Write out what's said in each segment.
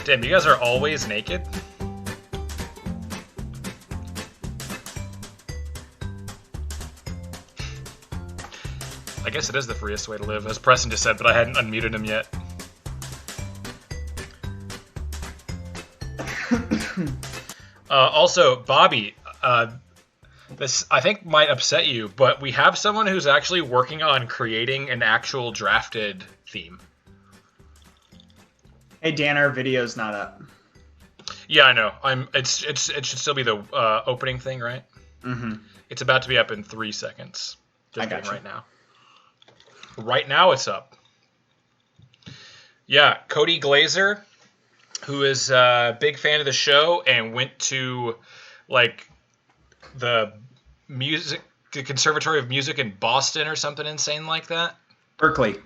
Damn, you guys are always naked? I guess it is the freest way to live, as Preston just said, but I hadn't unmuted him yet. Also, Bobby, this I think might upset you, but we have someone who's actually working on creating an actual drafted theme. Hey Dan, our video's not up. Yeah, I know. It should still be the opening thing, right? Mm-hmm. It's about to be up in 3 seconds. I got you. Right now. Right now, it's up. Yeah, Cody Glazer, who is a big fan of the show and went to like the Conservatory of Music in Boston or something insane like that. Berkeley.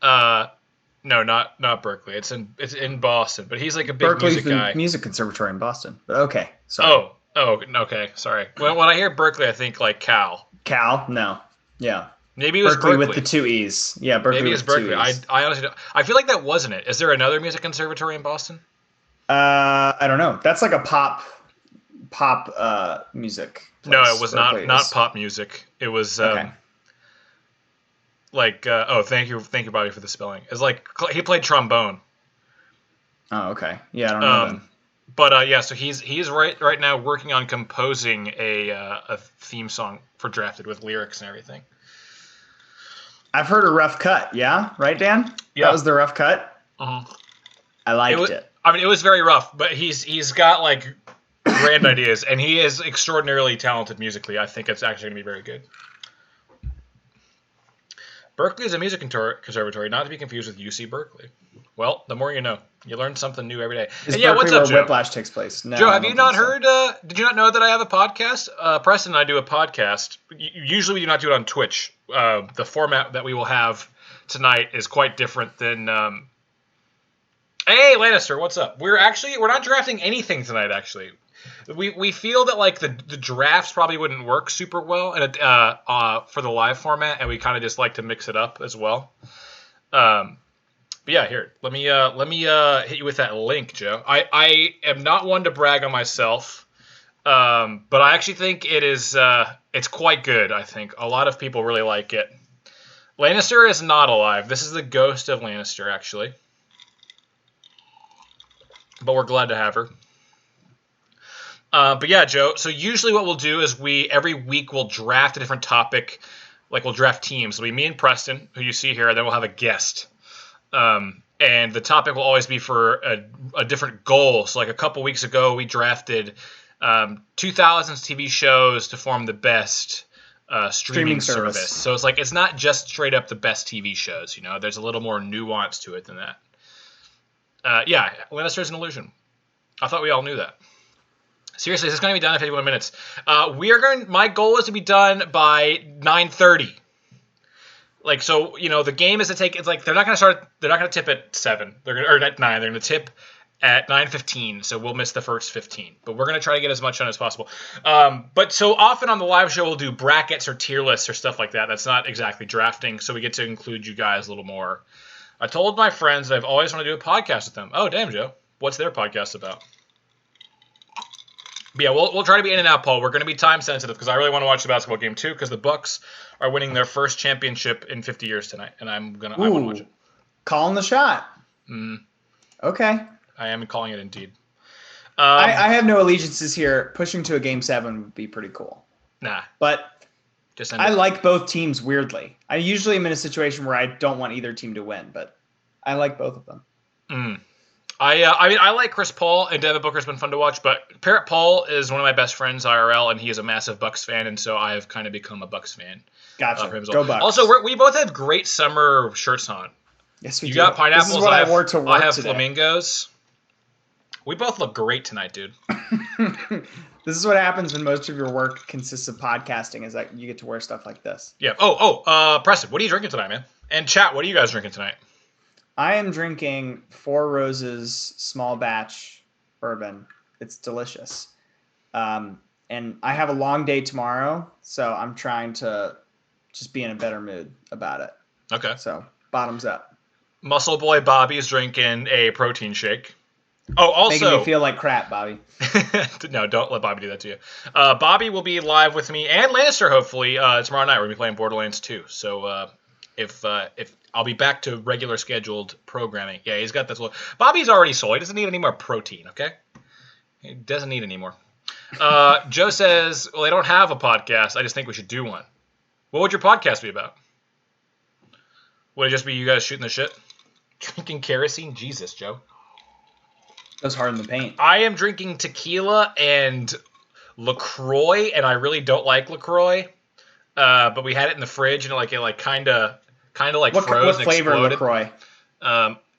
No, not Berkeley. It's in Boston, but he's like a big Berkeley's music guy. the music conservatory in Boston. But okay, sorry. Oh, okay, sorry. When I hear Berkeley, I think like Cal. Cal? No. Yeah. Maybe it was Berkeley with the 2 E's. Yeah, Berkeley. Maybe it's with Berkeley. 2 E's. I honestly don't. I feel like that wasn't it. Is there another music conservatory in Boston? I don't know. That's like a pop music place. No, it was Berkeley not pop music. It was okay. Thank you, Bobby, for the spelling. It's like he played trombone. Oh, okay. Yeah, I don't know then. But yeah, so he's right now working on composing a theme song for Drafted with lyrics and everything. I've heard a rough cut. Yeah, right, Dan? Yeah, that was the rough cut. Uh-huh. I liked it. I mean, it was very rough, but he's got like grand ideas, and he is extraordinarily talented musically. I think it's actually gonna be very good. Berkeley is a music conservatory, not to be confused with UC Berkeley. Well, the more you know. You learn something new every day. Is and yeah, Berkeley what's up, where Joe? Whiplash takes place? No, Joe, have you not heard? Did you not know that I have a podcast? Preston and I do a podcast. Usually we do not do it on Twitch. The format that we will have tonight is quite different than. Hey, Lannister, what's up? We're not drafting anything tonight. Actually, we feel that like the drafts probably wouldn't work super well for the live format, and we kind of just like to mix it up as well. But yeah, here, let me hit you with that link, Joe. I am not one to brag on myself, but I actually think it's quite good. I think a lot of people really like it. Lannister is not alive. This is the ghost of Lannister, actually. But we're glad to have her. But yeah, Joe, so usually what we'll do is every week we'll draft a different topic. Like we'll draft teams. It'll be me and Preston, who you see here, and then we'll have a guest. And the topic will always be for a different goal. So like a couple weeks ago, we drafted 2000s TV shows to form the best streaming service. So it's like it's not just straight up the best TV shows. You know, there's a little more nuance to it than that. Yeah, Lannister is an illusion. I thought we all knew that. Seriously, this is going to be done in 51 minutes. My goal is to be done by 9:30. Like, so, you know, the game is to take, it's like, they're not going to tip at 7, or at 9, they're going to tip at 9:15, so we'll miss the first 15, but we're going to try to get as much done as possible. But so often on the live show, we'll do brackets or tier lists or stuff like that. That's not exactly drafting, so we get to include you guys a little more. I told my friends that I've always wanted to do a podcast with them. Oh, damn, Joe. What's their podcast about? But yeah, we'll try to be in and out, Paul. We're going to be time sensitive because I really want to watch the basketball game too because the Bucks are winning their first championship in 50 years tonight, and I want to watch it. Calling the shot. Okay. I am calling it indeed. I have no allegiances here. Pushing to a Game 7 would be pretty cool. Nah. But I like both teams weirdly. I usually am in a situation where I don't want either team to win, but I like both of them. I like Chris Paul, and Devin Booker's been fun to watch, but Parrot Paul is one of my best friends IRL, and he is a massive Bucks fan, and so I have kind of become a Bucks fan. Gotcha. Go Bucks. Also, we both have great summer shirts on. Yes, we do. You got pineapples. This is what I wore to work I have today. Flamingos. We both look great tonight, dude. This is what happens when most of your work consists of podcasting, is that you get to wear stuff like this. Yeah. Preston, what are you drinking tonight, man? And chat, what are you guys drinking tonight? I am drinking Four Roses small batch bourbon. It's delicious. And I have a long day tomorrow, so I'm trying to just be in a better mood about it. Okay. So, bottoms up. Muscle Boy Bobby's drinking a protein shake. Oh, Making me also, feel like crap, Bobby. no, don't let Bobby do that to you. Bobby will be live with me and Lannister hopefully tomorrow night. We're gonna be playing Borderlands 2. So if I'll be back to regular scheduled programming. Yeah, he's got this. Bobby's already sold. He doesn't need any more protein. Okay, he doesn't need any more. Joe says, well, they don't have a podcast. I just think we should do one. What would your podcast be about? Would it just be you guys shooting the shit? Drinking kerosene? Jesus, Joe. Goes hard in the paint. I am drinking tequila and LaCroix, and I really don't like LaCroix. But we had it in the fridge, and it kind of like What froze and flavor exploded. LaCroix?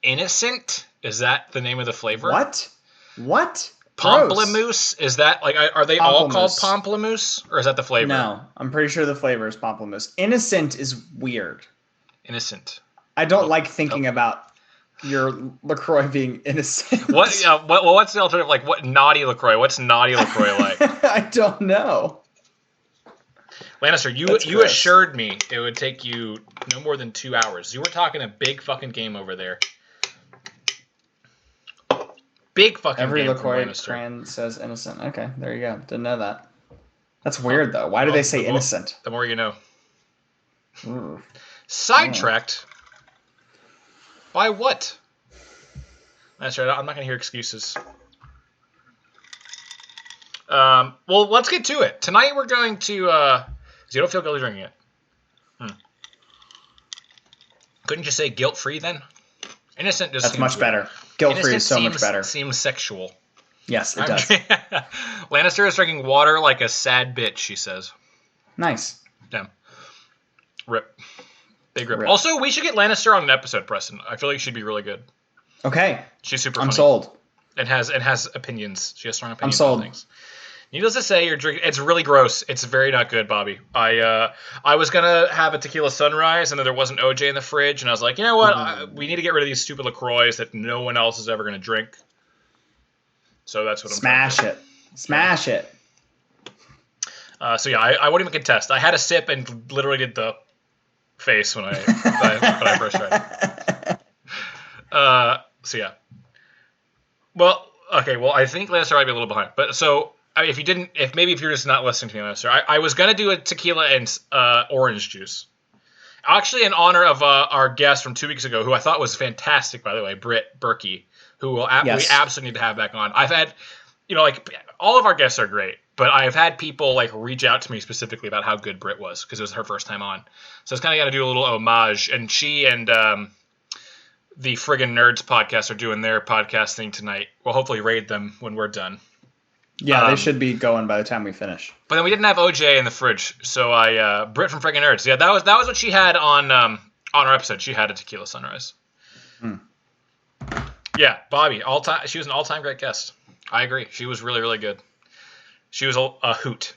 Innocent? Is that the name of the flavor? What? Pamplemousse? Is that are they all called pamplemousse, or is that the flavor? No, I'm pretty sure the flavor is pamplemousse. Innocent is weird. Innocent. I don't like thinking about your LaCroix being innocent. What's the alternative? Like, what naughty LaCroix? What's naughty LaCroix like? I don't know. Lannister, you assured me it would take you no more than 2 hours. You were talking a big fucking game over there. Big fucking Every game. LaCroix brand says innocent. Okay, there you go. Didn't know that. That's weird though. Why do they say innocent? The more you know. Ooh. Sidetracked. By what? That's right. I'm not gonna hear excuses. Well, let's get to it. Tonight we're going to. Because you don't feel guilty drinking it. Couldn't you say guilt-free then? Innocent just. That's much better. Guilt-free is so much better. Seems sexual. Yes, it does. Lannister is drinking water like a sad bitch, she says. Nice. Damn. Rip. Big rip. Also, we should get Lannister on an episode, Preston. I feel like she'd be really good. Okay. She's super funny. I'm sold. And has opinions. She has strong opinions I'm sold. on things. Needless to say, you're drinking. It's really gross. It's very not good, Bobby. I was gonna have a tequila sunrise, and then there wasn't OJ in the fridge, and I was like, you know what? We need to get rid of these stupid LaCroix that no one else is ever gonna drink. So that's what I'm. Smash it. So yeah, I won't even contest. I had a sip and literally did the face when I first tried it. So yeah. Well, okay. Well, I think Lannister might be a little behind, but so. I mean, if you're just not listening to me, Lannister, I was gonna do a tequila and orange juice, actually in honor of our guest from 2 weeks ago, who I thought was fantastic, by the way, Britt Berkey, who we absolutely need to have back on. I've had, all of our guests are great, but I've had people reach out to me specifically about how good Britt was because it was her first time on, so it's kind of got to do a little homage. And she and the Friggin' Nerds podcast are doing their podcast thing tonight. We'll hopefully raid them when we're done. Yeah, they should be going by the time we finish. But then we didn't have OJ in the fridge, so Britt from Friggin' Nerds. Yeah, that was what she had on our episode. She had a tequila sunrise. Yeah, Bobby, she was an all-time great guest. I agree. She was really, really good. She was a hoot,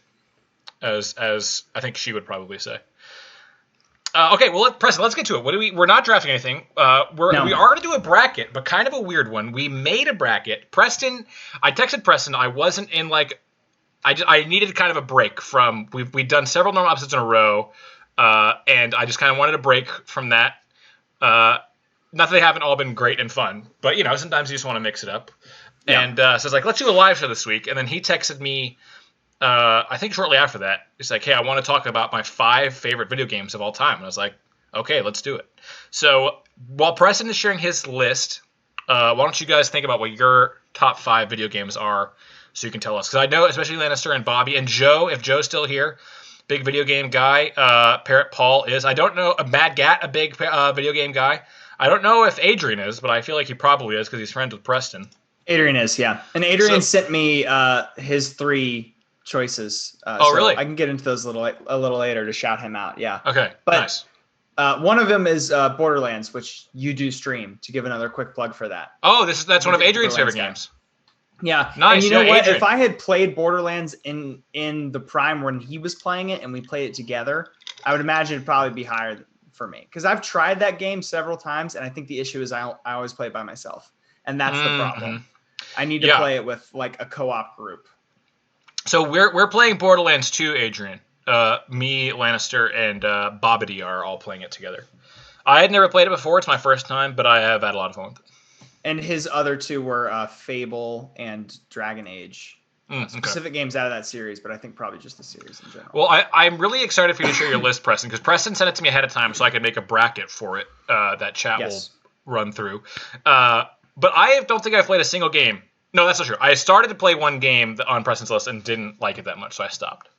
as I think she would probably say. Okay, well, Preston, let's get to it. We're not drafting anything. We are going to do a bracket, but kind of a weird one. We made a bracket. Preston, I texted Preston. I wasn't in I needed kind of a break from. We've done several normal episodes in a row, and I just kind of wanted a break from that. Not that they haven't all been great and fun, but sometimes you just want to mix it up. Yeah. And so I was like, let's do a live show this week. And then he texted me. I think shortly after that, he's like, hey, I want to talk about my 5 favorite video games of all time. And I was like, okay, let's do it. So while Preston is sharing his list, why don't you guys think about what your top 5 video games are so you can tell us? Because I know, especially Lannister and Bobby and Joe, if Joe's still here, big video game guy. Parrot Paul is. I don't know. Mad Gat, a big video game guy. I don't know if Adrian is, but I feel like he probably is because he's friends with Preston. Adrian is, yeah. And Adrian sent me his 3 choices. Really? I can get into those a little later to shout him out. Yeah. Okay. But, nice. One of them is Borderlands, which you do stream. To give another quick plug for that. Oh, that's one of Adrian's favorite games. Yeah. Nice. And you know what? Adrian. If I had played Borderlands in the prime when he was playing it and we played it together, I would imagine it'd probably be higher for me because I've tried that game several times, and I think the issue is I always play it by myself, and that's the problem. I need to play it with a co-op group. So we're playing Borderlands 2, Adrian. Me, Lannister, and Bobbity are all playing it together. I had never played it before. It's my first time, but I have had a lot of fun with it. And his other two were Fable and Dragon Age. Okay. Specific games out of that series, but I think probably just the series in general. Well, I'm really excited for you to share your list, Preston, because Preston sent it to me ahead of time so I could make a bracket for it that chat will run through. But I don't think I've played a single game. No, that's not true. I started to play one game on Preston's list and didn't like it that much, so I stopped.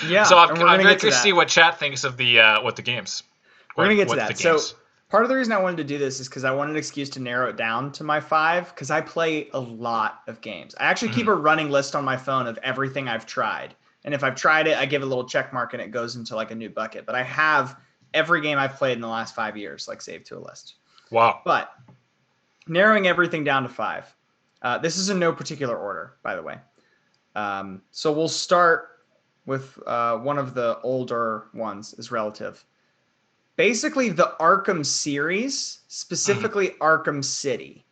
Yeah. So I'm very curious to see what chat thinks of the what the games. We're going to get to that. So part of the reason I wanted to do this is because I wanted an excuse to narrow it down to my 5, because I play a lot of games. I actually keep a running list on my phone of everything I've tried. And if I've tried it, I give it a little check mark and it goes into like a new bucket. But I have every game I've played in the last 5 years, like saved to a list. Wow. But narrowing everything down to 5. This is in no particular order, by the way. So we'll start with one of the older ones is relative. Basically, the Arkham series, specifically Arkham City.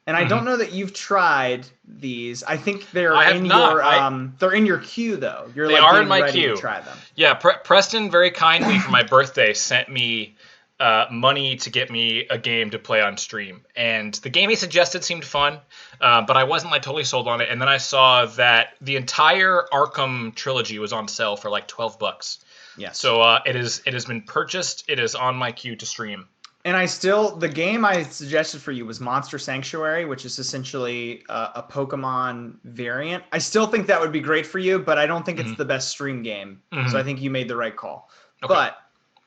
And I don't know that you've tried these. I think they're they're in your queue though. They are in my queue. To try them. Yeah, Preston very kindly for my birthday sent me money to get me a game to play on stream, and the game he suggested seemed fun, but I wasn't like totally sold on it. And then I saw that the entire Arkham trilogy was on sale for like $12. Yes. So it has been purchased. It is on my queue to stream. And the game I suggested for you was Monster Sanctuary, which is essentially a Pokemon variant. I still think that would be great for you, but I don't think it's the best stream game. So I think you made the right call. Okay. But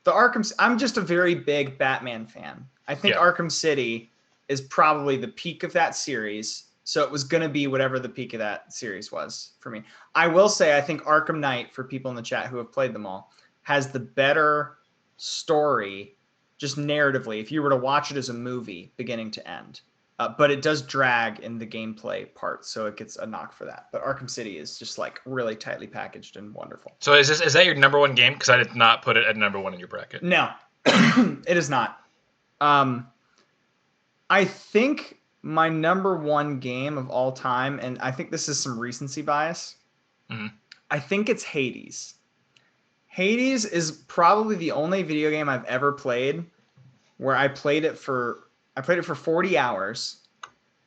the I'm just a very big Batman fan. I think Arkham City is probably the peak of that series. So it was going to be whatever the peak of that series was for me. I will say I think Arkham Knight, for people in the chat who have played them all, has the better story, just narratively, if you were to watch it as a movie, beginning to end. But it does drag in the gameplay part, so it gets a knock for that. But Arkham City is just like really tightly packaged and wonderful. So is that your number one game? Because I did not put it at number one in your bracket. No, it is not. I think my number one game of all time, and I think this is some recency bias, I think it's Hades. Hades is probably the only video game I've ever played where I played it for 40 hours,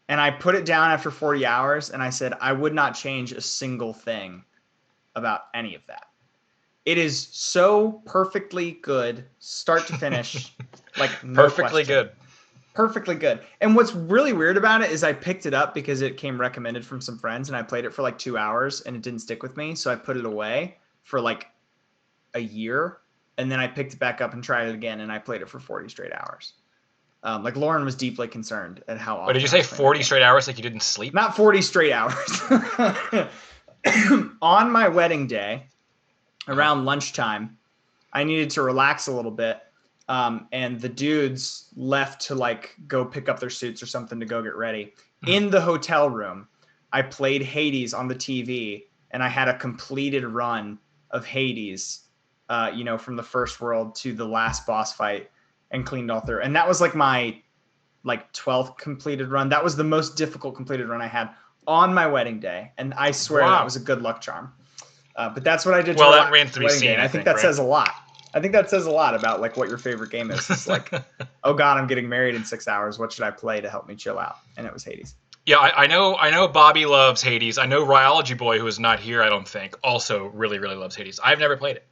and I put it down after 40 hours, and I said I would not change a single thing about any of that. It is so perfectly good, start to finish, like no perfectly question. Good. Perfectly good. And what's really weird about it is I picked it up because it came recommended from some friends, and I played it for like 2 hours, and it didn't stick with me, so I put it away for like a year, and then I picked it back up and tried it again, and I played it for 40 straight hours. Like Lauren was deeply concerned at how often. But did you say 40 straight hours like you didn't sleep? Not 40 straight hours. On my wedding day, around lunchtime, I needed to relax a little bit. And the dudes left to like go pick up their suits or something to go get ready. In the hotel room, I played Hades on the TV, and I had a completed run of Hades, from the first world to the last boss fight, and cleaned all through. And that was like my 12th completed run. That was the most difficult completed run I had on my wedding day. And I swear that was a good luck charm. But that's what I did. Well, that remains to be seen. I think that says a lot. I think that says a lot about like what your favorite game is. It's like, oh God, I'm getting married in 6 hours. What should I play to help me chill out? And it was Hades. Yeah, I know Bobby loves Hades. I know Rhyology Boy, who is not here, I don't think, also really, really loves Hades. I've never played it.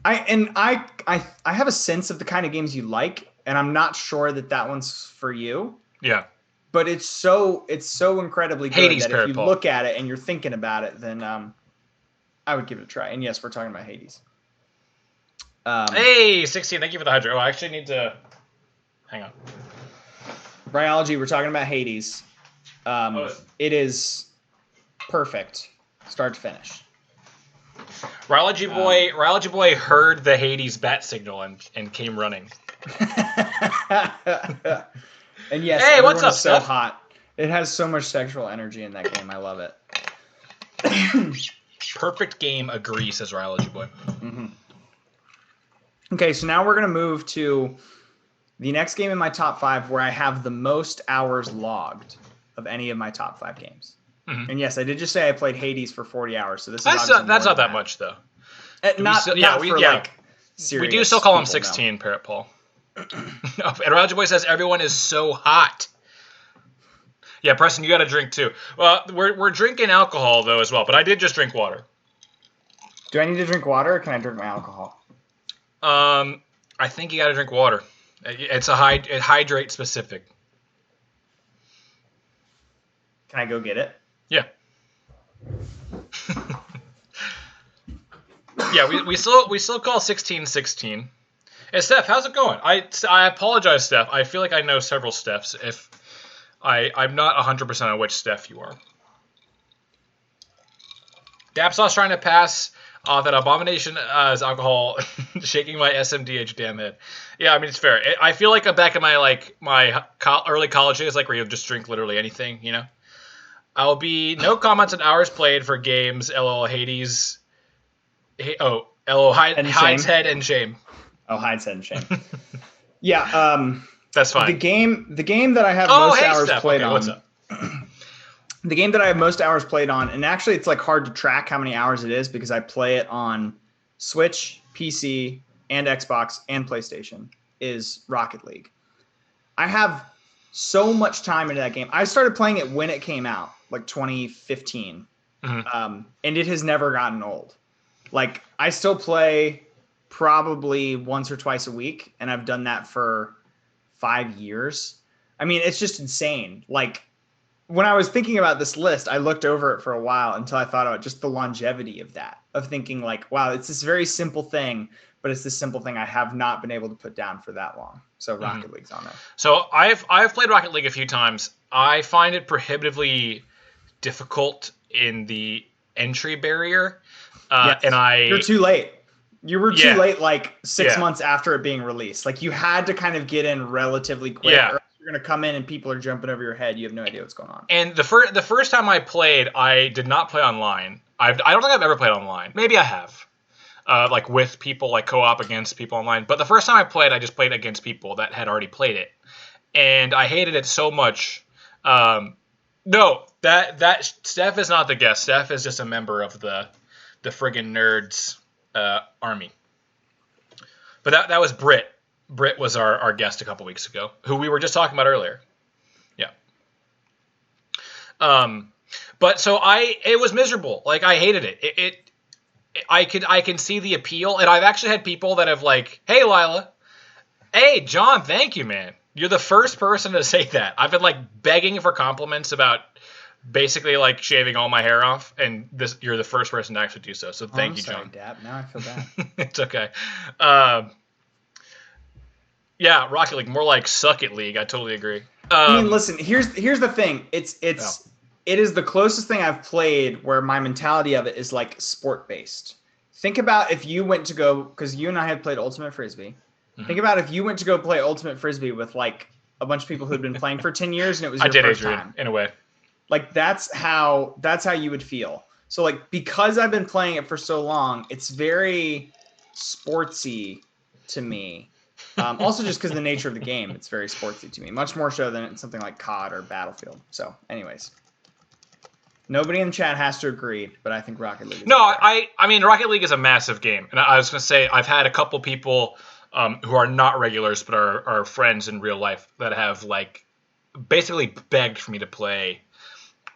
I have a sense of the kind of games you like, and I'm not sure that one's for you. Yeah. But it's so incredibly good Hades, that if you look at it and you're thinking about it, then I would give it a try. And yes, we're talking about Hades. Hey, 16, thank you for the hydro. Oh, I actually need to hang on. Biology, we're talking about Hades. It is perfect, start to finish. Rhyology Boy heard the Hades bat signal and came running. And yes, hey, what's up, so hot. It has so much sexual energy in that game. I love it. Perfect game, agree, says Rhyology Boy. Mm-hmm. Okay, so now we're going to move to the next game in my top 5 where I have the most hours logged of any of my top 5 games. Mm-hmm. And yes, I did just say I played Hades for 40 hours. So that's not that much, though. Serious we do still call him 16, no. Parrot Paul. And Roger Boy says everyone is so hot. Yeah, Preston, you got to drink too. Well, we're drinking alcohol though as well, but I did just drink water. Do I need to drink water, or can I drink my alcohol? I think you got to drink water. It's hydrate specific. Can I go get it? Yeah. Yeah, we still call 1616. Hey Steph, how's it going? I apologize, Steph. I feel like I know several Stephs. If I'm not 100% on which Steph you are. Dapsauce trying to pass that abomination as alcohol, shaking my SMDH damn head. Yeah, I mean it's fair. I feel like I'm back in my early college days, like where you just drink literally anything, you know. I'll be no comments on hours played for games. LOL Hades. LOL Hides head and shame. Oh, Hides head and shame. Yeah. That's fine. The game that I have most hours Steph. played on. What's up? The game that I have most hours played on, and actually it's like hard to track how many hours it is because I play it on Switch, PC, and Xbox and PlayStation, is Rocket League. I have so much time into that game. I started playing it when it came out, like 2015. And it has never gotten old. Like, I still play probably once or twice a week, and I've done that for 5 years. I mean, it's just insane. Like, when I was thinking about this list, I looked over it for a while until I thought about just the longevity of that, of thinking like, wow, it's this very simple thing, but it's this simple thing I have not been able to put down for that long. So Rocket League's on there. So I've played Rocket League a few times. I find it prohibitively difficult in the entry barrier. Yes. And You're too late. You were too late, like 6 Yeah. months after it being released. Like, you had to kind of get in relatively quick. Yeah. Or you're going to come in and people are jumping over your head. You have no idea what's going on. And the first time I played, I did not play online. I don't think I've ever played online. Maybe I have. Like with people, like co-op against people online. But the first time I played, I just played against people that had already played it. And I hated it so much. No, that Steph is not the guest. Steph is just a member of the friggin' nerds army. But that was Britt. Britt was our guest a couple weeks ago, who we were just talking about earlier. Yeah. But so it was miserable. Like, I hated it. I can see the appeal, and I've actually had people that have like, hey Lila, hey John, thank you, man. You're the first person to say that. I've been like begging for compliments about basically like shaving all my hair off, and you're the first person to actually do so. So thank you, sorry, John. Dab. Now I feel bad. It's okay. Yeah, Rocket League, more like Suck It League. I totally agree. I mean, listen. Here's the thing. It is the closest thing I've played where my mentality of it is like sport based. Think about if you went to go, because you and I had played Ultimate Frisbee. Think about if you went to go play Ultimate Frisbee with like a bunch of people who'd been playing for 10 years and it was your first time. In a way. Like that's how you would feel. So like, because I've been playing it for so long, it's very sportsy to me. Also just because of the nature of the game, it's very sportsy to me. Much more so than something like COD or Battlefield. So anyways. Nobody in the chat has to agree, but I think Rocket League is I mean, Rocket League is a massive game. And I was going to say, I've had a couple people who are not regulars, but are friends in real life that have like basically begged for me to play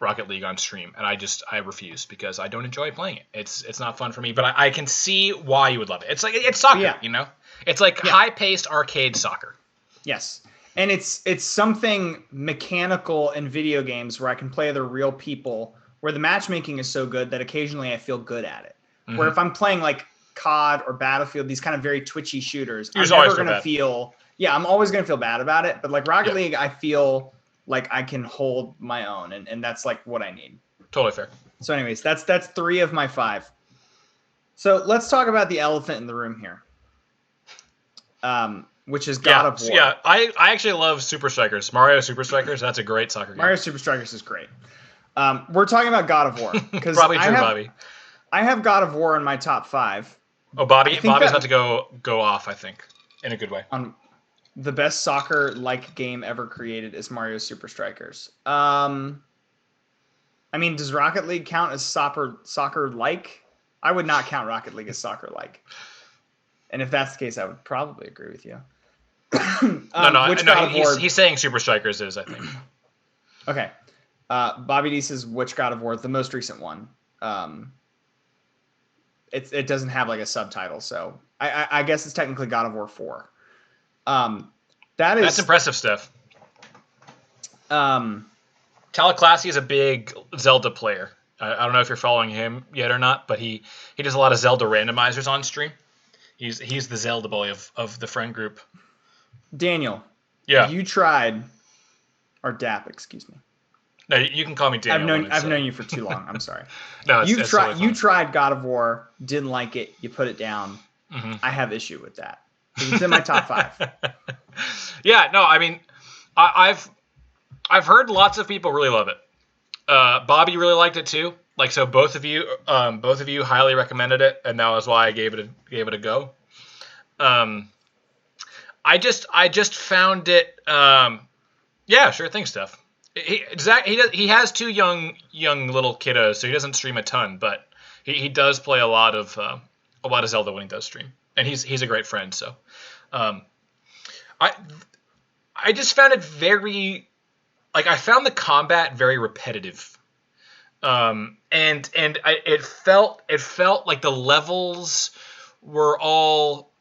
Rocket League on stream. And I refuse because I don't enjoy playing it. It's not fun for me, but I can see why you would love it. It's like, it's soccer, you know? It's like high-paced arcade soccer. Yes. And it's something mechanical in video games where I can play other real people, where the matchmaking is so good that occasionally I feel good at it. Mm-hmm. Where if I'm playing like COD or Battlefield, these kind of very twitchy shooters, I'm never going to feel... Yeah, I'm always going to feel bad about it. But like Rocket League, I feel like I can hold my own. And that's like what I need. Totally fair. So anyways, that's 3 of my 5. So let's talk about the elephant in the room here. Which is God of War. Yeah, I actually love Super Strikers. Mario Super Strikers, that's a great soccer game. Mario Super Strikers is great. We're talking about God of War. Probably true, Bobby. I have God of War in my top 5. Oh, Bobby's about to go off, I think, in a good way. The best soccer-like game ever created is Mario Super Strikers. I mean, does Rocket League count as soccer-like? I would not count Rocket League as soccer-like. And if that's the case, I would probably agree with you. No. Which No, God of War? he's saying Super Strikers is, I think. Okay. Bobby D says which God of War? The most recent one. It doesn't have like a subtitle, so I guess it's technically God of War 4. That's impressive stuff. Um, Talaclassi is a big Zelda player. I don't know if you're following him yet or not, but he does a lot of Zelda randomizers on stream. He's the Zelda boy of the friend group. Daniel, Yeah. you tried, or Dap, excuse me. No, you can call me Daniel. I've known you for too long. I'm sorry. No, you tried God of War, didn't like it, you put it down. Mm-hmm. I have issue with that. It's in my top 5. Yeah, no, I mean, I've heard lots of people really love it. Bobby really liked it too. Like, so both of you highly recommended it, and that was why I gave it a go. I just found it. Yeah, sure thing, Steph. He has 2 young little kiddos, so he doesn't stream a ton, but he does play a lot of Zelda when he does stream, and he's a great friend. So, I just found it very, like, I found the combat very repetitive, it felt like the levels were all,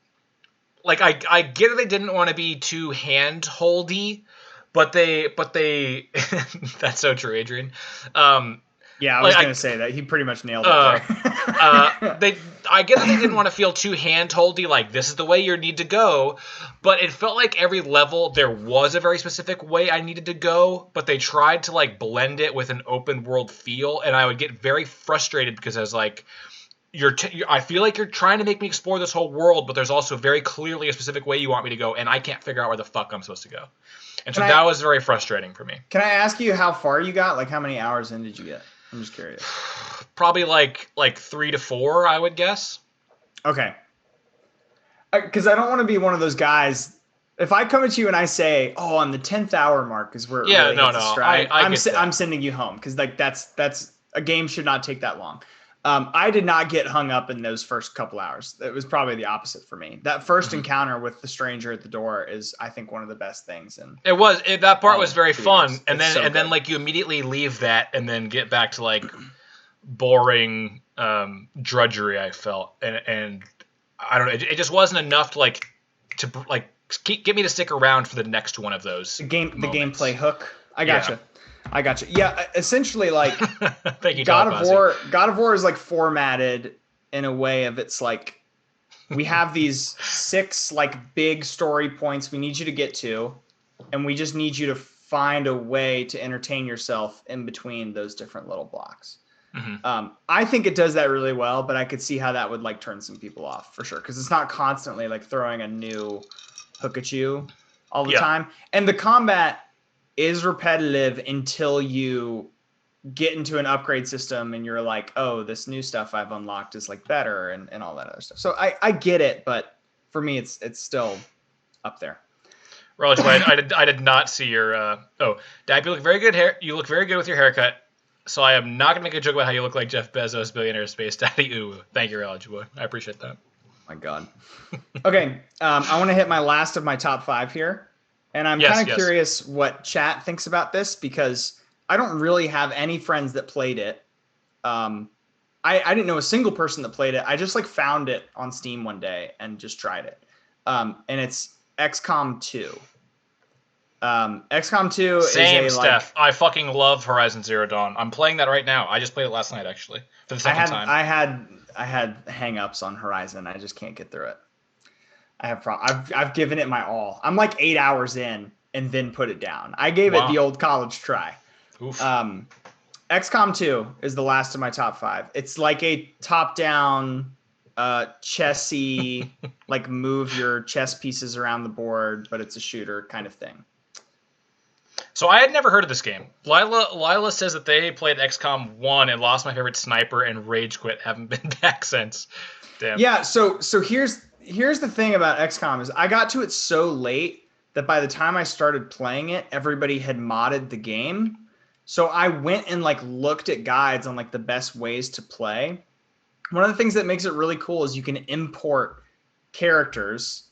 like, I get that they didn't want to be too hand-holdy. But they that's so true, Adrian. Yeah, I was going to say that. He pretty much nailed it there. I get that they didn't want to feel too hand-holdy, like, this is the way you need to go. But it felt like every level there was a very specific way I needed to go. But they tried to, like, blend it with an open-world feel. And I would get very frustrated because I was like, I feel like you're trying to make me explore this whole world, but there's also very clearly a specific way you want me to go. And I can't figure out where the fuck I'm supposed to go. And so that was very frustrating for me. Can I ask you how far you got? Like, how many hours in did you get? I'm just curious. Probably like 3 to 4, I would guess. Okay. Because I don't want to be one of those guys. If I come at you and I say, "Oh, on the 10th hour mark is where it really hits a stride," I'm sending you home because, like, that's a game should not take that long. I did not get hung up in those first couple hours. It was probably the opposite for me. That first encounter with the stranger at the door is, I think, one of the best things. And that part was very fun. And then like you immediately leave that and then get back to like boring drudgery. I felt, and I don't know. It just wasn't enough to get me to stick around for the next one of those. The gameplay hook. I gotcha. Yeah, essentially, like, thank you, God of War is like formatted in a way of, it's like, we have these 6 like big story points we need you to get to, and we just need you to find a way to entertain yourself in between those different little blocks. Mm-hmm. I think it does that really well, but I could see how that would like turn some people off for sure, because it's not constantly like throwing a new hook at you all the time, and the combat is repetitive until you get into an upgrade system and you're like, oh, this new stuff I've unlocked is like better and all that other stuff. So I get it, but for me, it's still up there. Raj, I did not see your. Dad, you look very good. You look very good with your haircut. So I am not gonna make a joke about how you look like Jeff Bezos, billionaire space daddy. Ooh, thank you, Raj boy. I appreciate that. My God. Okay, I want to hit my last of my top 5 here. And I'm kind of curious what chat thinks about this, because I don't really have any friends that played it. I didn't know a single person that played it. I just like found it on Steam one day and just tried it. And it's XCOM 2. XCOM 2 Same, is Steph. I fucking love Horizon Zero Dawn. I'm playing that right now. I just played it last night, actually, for the second time. I had hang-ups on Horizon. I just can't get through it. I've given it my all. I'm like 8 hours in and then put it down. I gave it the old college try. Oof. XCOM 2 is the last of my top 5. It's like a top-down, chessy, like move your chess pieces around the board, but it's a shooter kind of thing. So I had never heard of this game. Lila says that they played XCOM 1 and lost my favorite sniper and rage quit. Haven't been back since. Damn. Yeah, so here's the thing about XCOM is I got to it so late that by the time I started playing it, everybody had modded the game. So I went and like looked at guides on like the best ways to play. One of the things that makes it really cool is you can import characters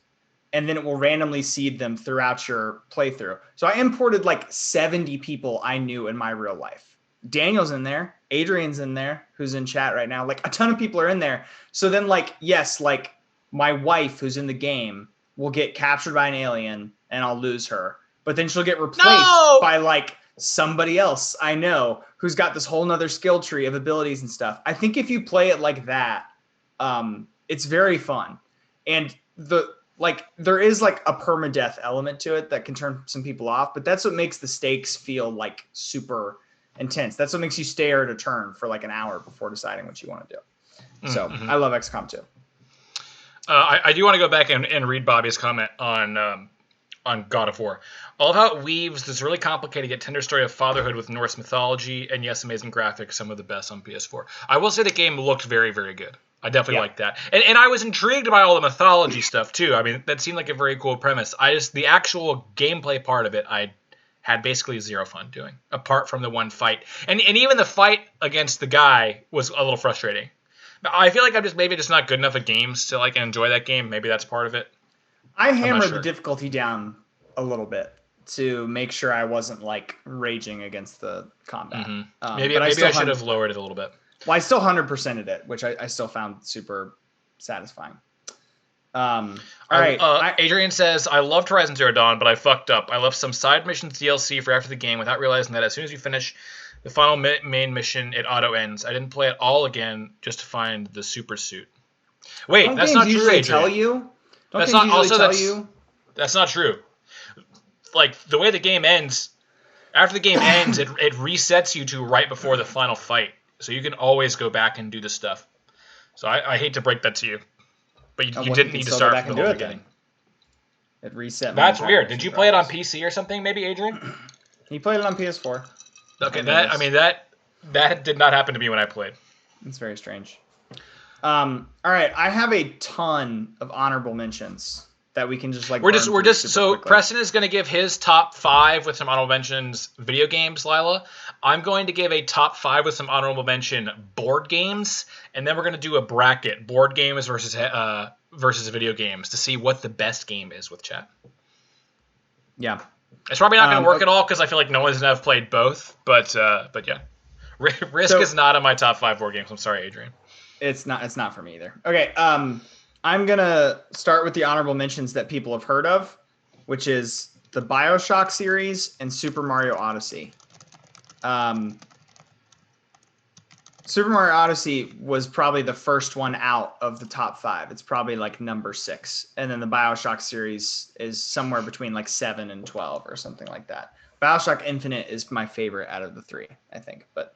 and then it will randomly seed them throughout your playthrough. So I imported like 70 people I knew in my real life. Daniel's in there. Adrian's in there, who's in chat right now. Like a ton of people are in there. So then like, yes, like my wife who's in the game will get captured by an alien and I'll lose her. But then she'll get replaced by like somebody else I know who's got this whole nother skill tree of abilities and stuff. I think if you play it like that, it's very fun. And there is like a permadeath element to it that can turn some people off, but that's what makes the stakes feel like super intense. That's what makes you stare at a turn for like an hour before deciding what you want to do. So I love XCOM 2. I do want to go back and read Bobby's comment on God of War. I love how it weaves this really complicated yet tender story of fatherhood with Norse mythology, and yes, amazing graphics, some of the best on PS4. I will say the game looked very, very good. I definitely liked that. And I was intrigued by all the mythology stuff, too. I mean, that seemed like a very cool premise. The actual gameplay part of it, I had basically zero fun doing, apart from the one fight. And even the fight against the guy was a little frustrating. I feel like I'm maybe just not good enough at games to like enjoy that game. Maybe that's part of it. I hammered the difficulty down a little bit to make sure I wasn't like raging against the combat. Maybe I should have lowered it a little bit. Well, I still 100%ed it, which I still found super satisfying. All right. Adrian says, I loved Horizon Zero Dawn, but I fucked up. I left some side missions DLC for after the game without realizing that as soon as you finish the final main mission, it auto ends. I didn't play it all again just to find the super suit. Wait, that's not true, Adrian. Tell you? That's not true. Like, the way the game ends, after the game ends, it resets you to right before the final fight. So you can always go back and do this stuff. So I hate to break that to you. But you didn't need to start from the beginning. It reset. That's weird. Did you play it on PC or something, maybe, Adrian? He played it on PS4. Okay, that did not happen to me when I played. It's very strange. All right, I have a ton of honorable mentions that we can just like. So Preston is going to give his top 5 with some honorable mentions video games. Lila, I'm going to give a top 5 with some honorable mention board games, and then we're going to do a bracket: board games versus video games to see what the best game is with chat. Yeah, it's probably not going to work at all because I feel like no one's going to have played both. But yeah, Risk is not in my top 5 board games. I'm sorry, Adrian. It's not for me either. Okay. I'm going to start with the honorable mentions that people have heard of, which is the BioShock series and Super Mario Odyssey. Super Mario Odyssey was probably the first one out of the top 5. It's probably like number 6. And then the BioShock series is somewhere between like 7 and 12 or something like that. BioShock Infinite is my favorite out of the 3, I think. But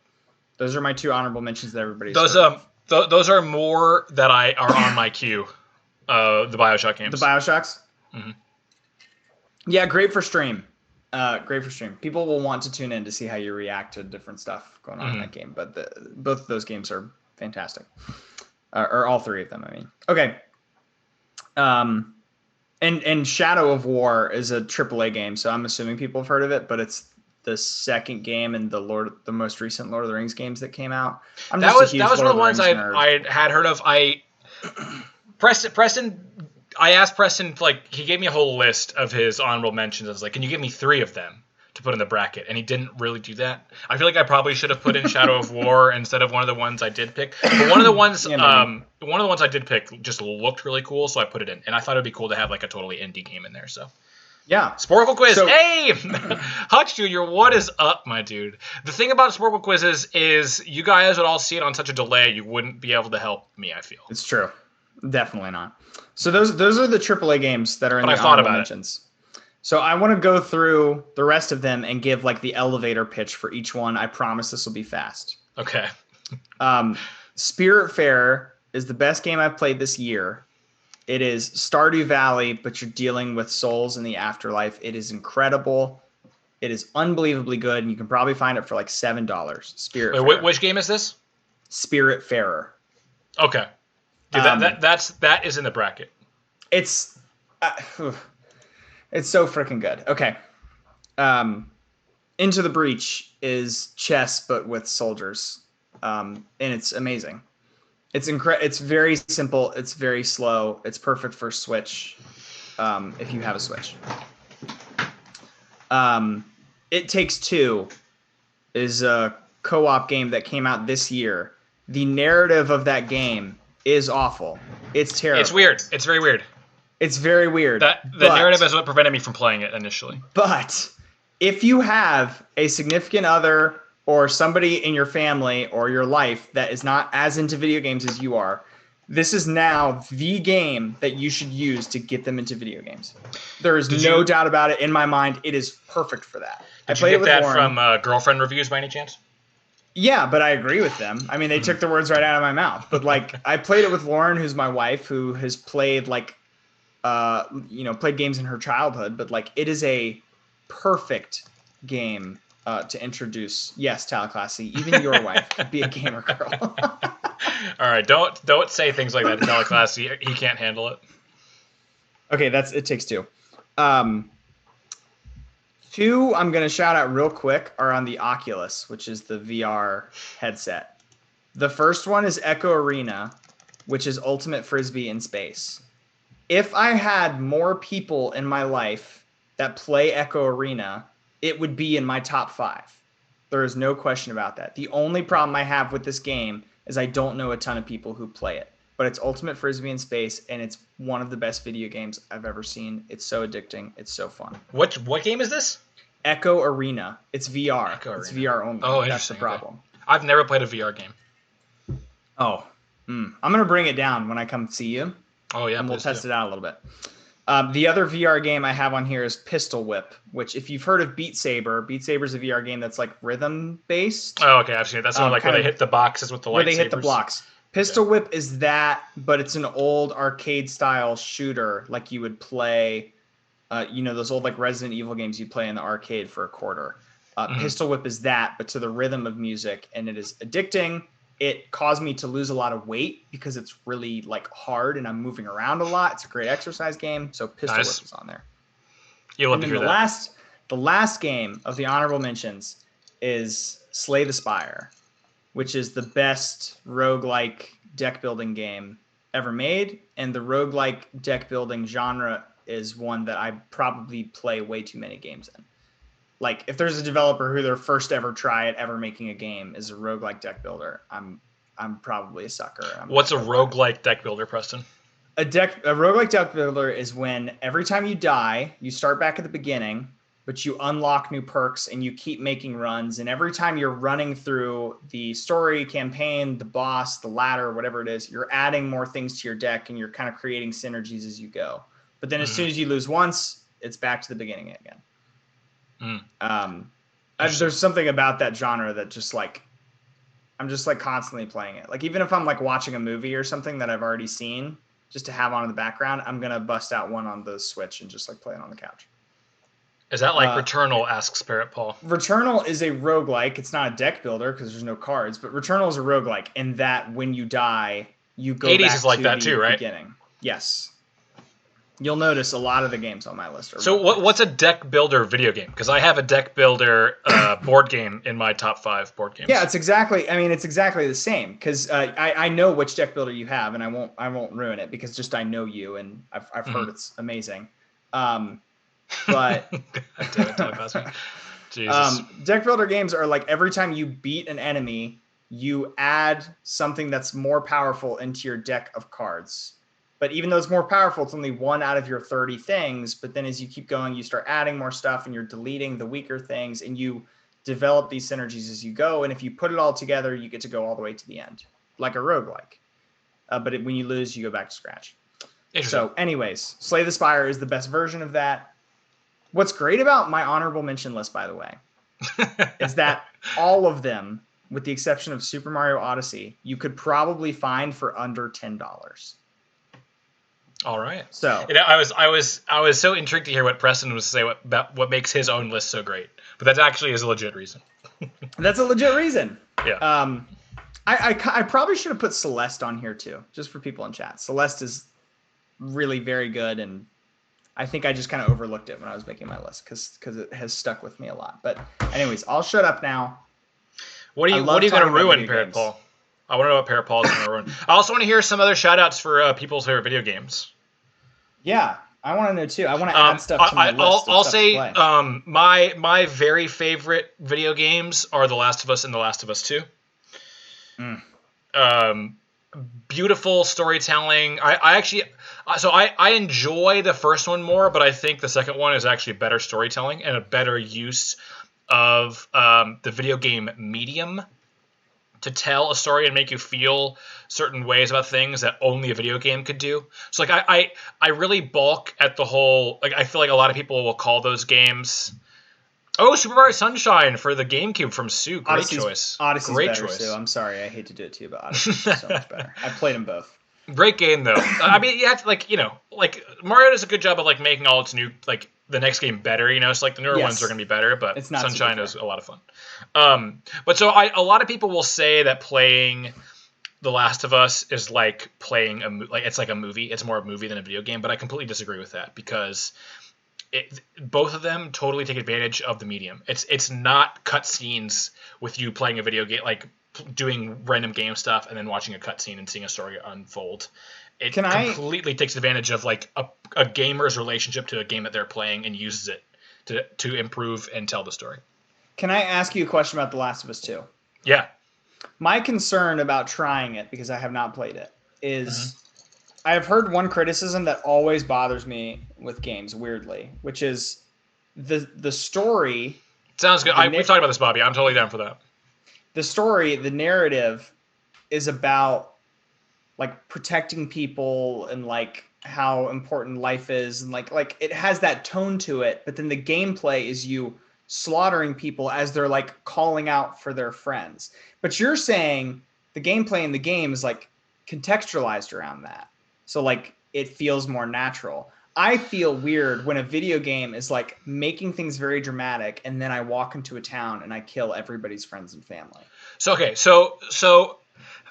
those are my 2 honorable mentions that everybody's heard of. Those are more that are on my queue. The BioShock games. The BioShocks? Mm-hmm. Yeah, great for stream. People will want to tune in to see how you react to different stuff going on in that game. But both of those games are fantastic. Or all 3 of them, I mean. Okay. And Shadow of War is a AAA game, so I'm assuming people have heard of it, but it's the second game in the most recent Lord of the Rings games that came out. That was one of the ones I had heard of. Preston, I asked Preston, like, he gave me a whole list of his honorable mentions. I was like, can you give me 3 of them to put in the bracket? And he didn't really do that. I feel like I probably should have put in Shadow of War instead of one of the ones I did pick. But one of the ones, I did pick just looked really cool, so I put it in. And I thought it'd be cool to have like a totally indie game in there. So yeah, Sporkle Quiz. Hey, Hutch Jr., what is up, my dude? The thing about Sporkle Quizzes is you guys would all see it on such a delay, you wouldn't be able to help me. I feel it's true. Definitely not. So those are the AAA games that are in the honorable mentions. So I want to go through the rest of them and give like the elevator pitch for each one. I promise this will be fast. Okay. Spiritfarer is the best game I've played this year. It is Stardew Valley, but you're dealing with souls in the afterlife. It is incredible. It is unbelievably good, and you can probably find it for like $7. Spiritfarer. Wait, which game is this? Spiritfarer. Okay. Dude, that is in the bracket. It's so freaking good. Okay. Into the Breach is chess, but with soldiers. And it's amazing. It's very simple. It's very slow. It's perfect for Switch. if you have a Switch. It Takes Two is a co-op game that came out this year. The narrative of that game is awful. It's terrible. It's weird. It's very weird. It's very weird. The narrative is what prevented me from playing it initially. But if you have a significant other or somebody in your family or your life that is not as into video games as you are, this is now the game that you should use to get them into video games. There is no doubt about it in my mind. It is perfect for that. Did you get that from Girlfriend Reviews by any chance? Yeah, but I agree with them. I mean, they took the words right out of my mouth. But like, I played it with Lauren, who's my wife, who has played played games in her childhood. But like, it is a perfect game to introduce. Yes, Tallahassee, even your wife could be a gamer girl. All right, don't say things like that to Tallahassee. He can't handle it. Okay, It Takes Two. Two I'm going to shout out real quick are on the Oculus, which is the VR headset. The first one is Echo Arena, which is Ultimate Frisbee in space. If I had more people in my life that play Echo Arena, it would be in my top 5. There is no question about that. The only problem I have with this game is I don't know a ton of people who play it. But it's Ultimate Frisbee in space, and it's one of the best video games I've ever seen. It's so addicting. It's so fun. What game is this? Echo Arena. It's VR. It's VR only. Oh, that's the problem. Okay. I've never played a VR game. Oh. I'm going to bring it down when I come see you. Oh, yeah. And we'll test it out a little bit. The other VR game I have on here is Pistol Whip, which if you've heard of Beat Saber is a VR game that's like rhythm-based. Oh, okay. I've seen it. That's the one where they hit the boxes with the lightsabers. Where they hit the blocks. Pistol Whip is that, but it's an old arcade-style shooter like you would play... those old like Resident Evil games you play in the arcade for $0.25. Pistol Whip is that, but to the rhythm of music, and it is addicting. It caused me to lose a lot of weight because it's really like hard and I'm moving around a lot. It's a great exercise game, so Pistol Whip is on there. You'll love to hear that. The last game of the honorable mentions is Slay the Spire, which is the best roguelike deck building game ever made, and the roguelike deck building genre is one that I probably play way too many games in. Like, if there's a developer who their first ever try at ever making a game is a roguelike deck builder, I'm probably a sucker. What's a roguelike deck builder, Preston? A roguelike deck builder is when every time you die, you start back at the beginning, but you unlock new perks and you keep making runs. And every time you're running through the story, campaign, the boss, the ladder, whatever it is, you're adding more things to your deck and you're kind of creating synergies as you go. But then as soon as you lose once, it's back to the beginning again. There's something about that genre that just like, I'm just like constantly playing it. Like even if I'm like watching a movie or something that I've already seen, just to have on in the background, I'm going to bust out one on the Switch and just like play it on the couch. Is that like Returnal, asks Spirit Paul? Returnal is a roguelike. It's not a deck builder because there's no cards, but Returnal is a roguelike in that when you die, you go back is like to that the too, right? beginning. Yes. You'll notice a lot of the games on my list are. So what's a deck builder video game? Because I have a deck builder board game in my top 5 board games. Yeah, it's exactly the same. Because I know which deck builder you have, and I won't ruin it because just I know you and I've heard it's amazing. But Jesus. Deck builder games are like every time you beat an enemy, you add something that's more powerful into your deck of cards. But even though it's more powerful, it's only 1 out of your 30 things. But then as you keep going, you start adding more stuff and you're deleting the weaker things and you develop these synergies as you go. And if you put it all together, you get to go all the way to the end, like a roguelike. But when you lose, you go back to scratch. So anyways, Slay the Spire is the best version of that. What's great about my honorable mention list, by the way, is that all of them, with the exception of Super Mario Odyssey, you could probably find for under $10. All right. So I was so intrigued to hear what Preston was saying about what makes his own list so great. But that actually is a legit reason. That's a legit reason. Yeah. I probably should have put Celeste on here too, just for people in chat. Celeste is really very good, and I think I just kind of overlooked it when I was making my list because it has stuck with me a lot. But anyways, I'll shut up now. What are you going to ruin, Parrot Paul? I want to know what Parapol is going to ruin. I also want to hear some other shout-outs for people's favorite video games. Yeah. I want to know too. I want to add stuff to my list. I'll stuff say to play. my very favorite video games are The Last of Us and The Last of Us 2. Beautiful storytelling. I enjoy the first one more, but I think the second one is actually better storytelling and a better use of the video game medium to tell a story and make you feel certain ways about things that only a video game could do. So like I really balk at the whole, like I feel like a lot of people will call those games, oh, Super Mario Sunshine for the GameCube from Sue. Great choice. Odyssey's Great better, choice. Sue. I'm sorry, I hate to do it to you, but Odyssey's so much better. I played them both. Great game though. I mean, you have to like Mario does a good job of like making all its new like the next game better. It's like the newer ones are going to be better, but it's not Sunshine is a lot of fun. But so a lot of people will say that playing The Last of Us is like playing it's like a movie. It's more a movie than a video game, but I completely disagree with that because both of them totally take advantage of the medium. It's not cutscenes with you playing a video game, like doing random game stuff and then watching a cutscene and seeing a story unfold. It completely takes advantage of like a gamer's relationship to a game that they're playing and uses it to improve and tell the story. Can I ask you a question about The Last of Us 2? Yeah. My concern about trying it, because I have not played it, is I have heard one criticism that always bothers me with games, weirdly, which is the story. Sounds good. We've talked about this, Bobby. I'm totally down for that. The story, the narrative, is about like protecting people and like how important life is, and like it has that tone to it. But then the gameplay is you slaughtering people as they're like calling out for their friends. But you're saying the gameplay in the game is like contextualized around that, so like it feels more natural. I feel weird when a video game is like making things very dramatic and then I walk into a town and I kill everybody's friends and family. So okay, so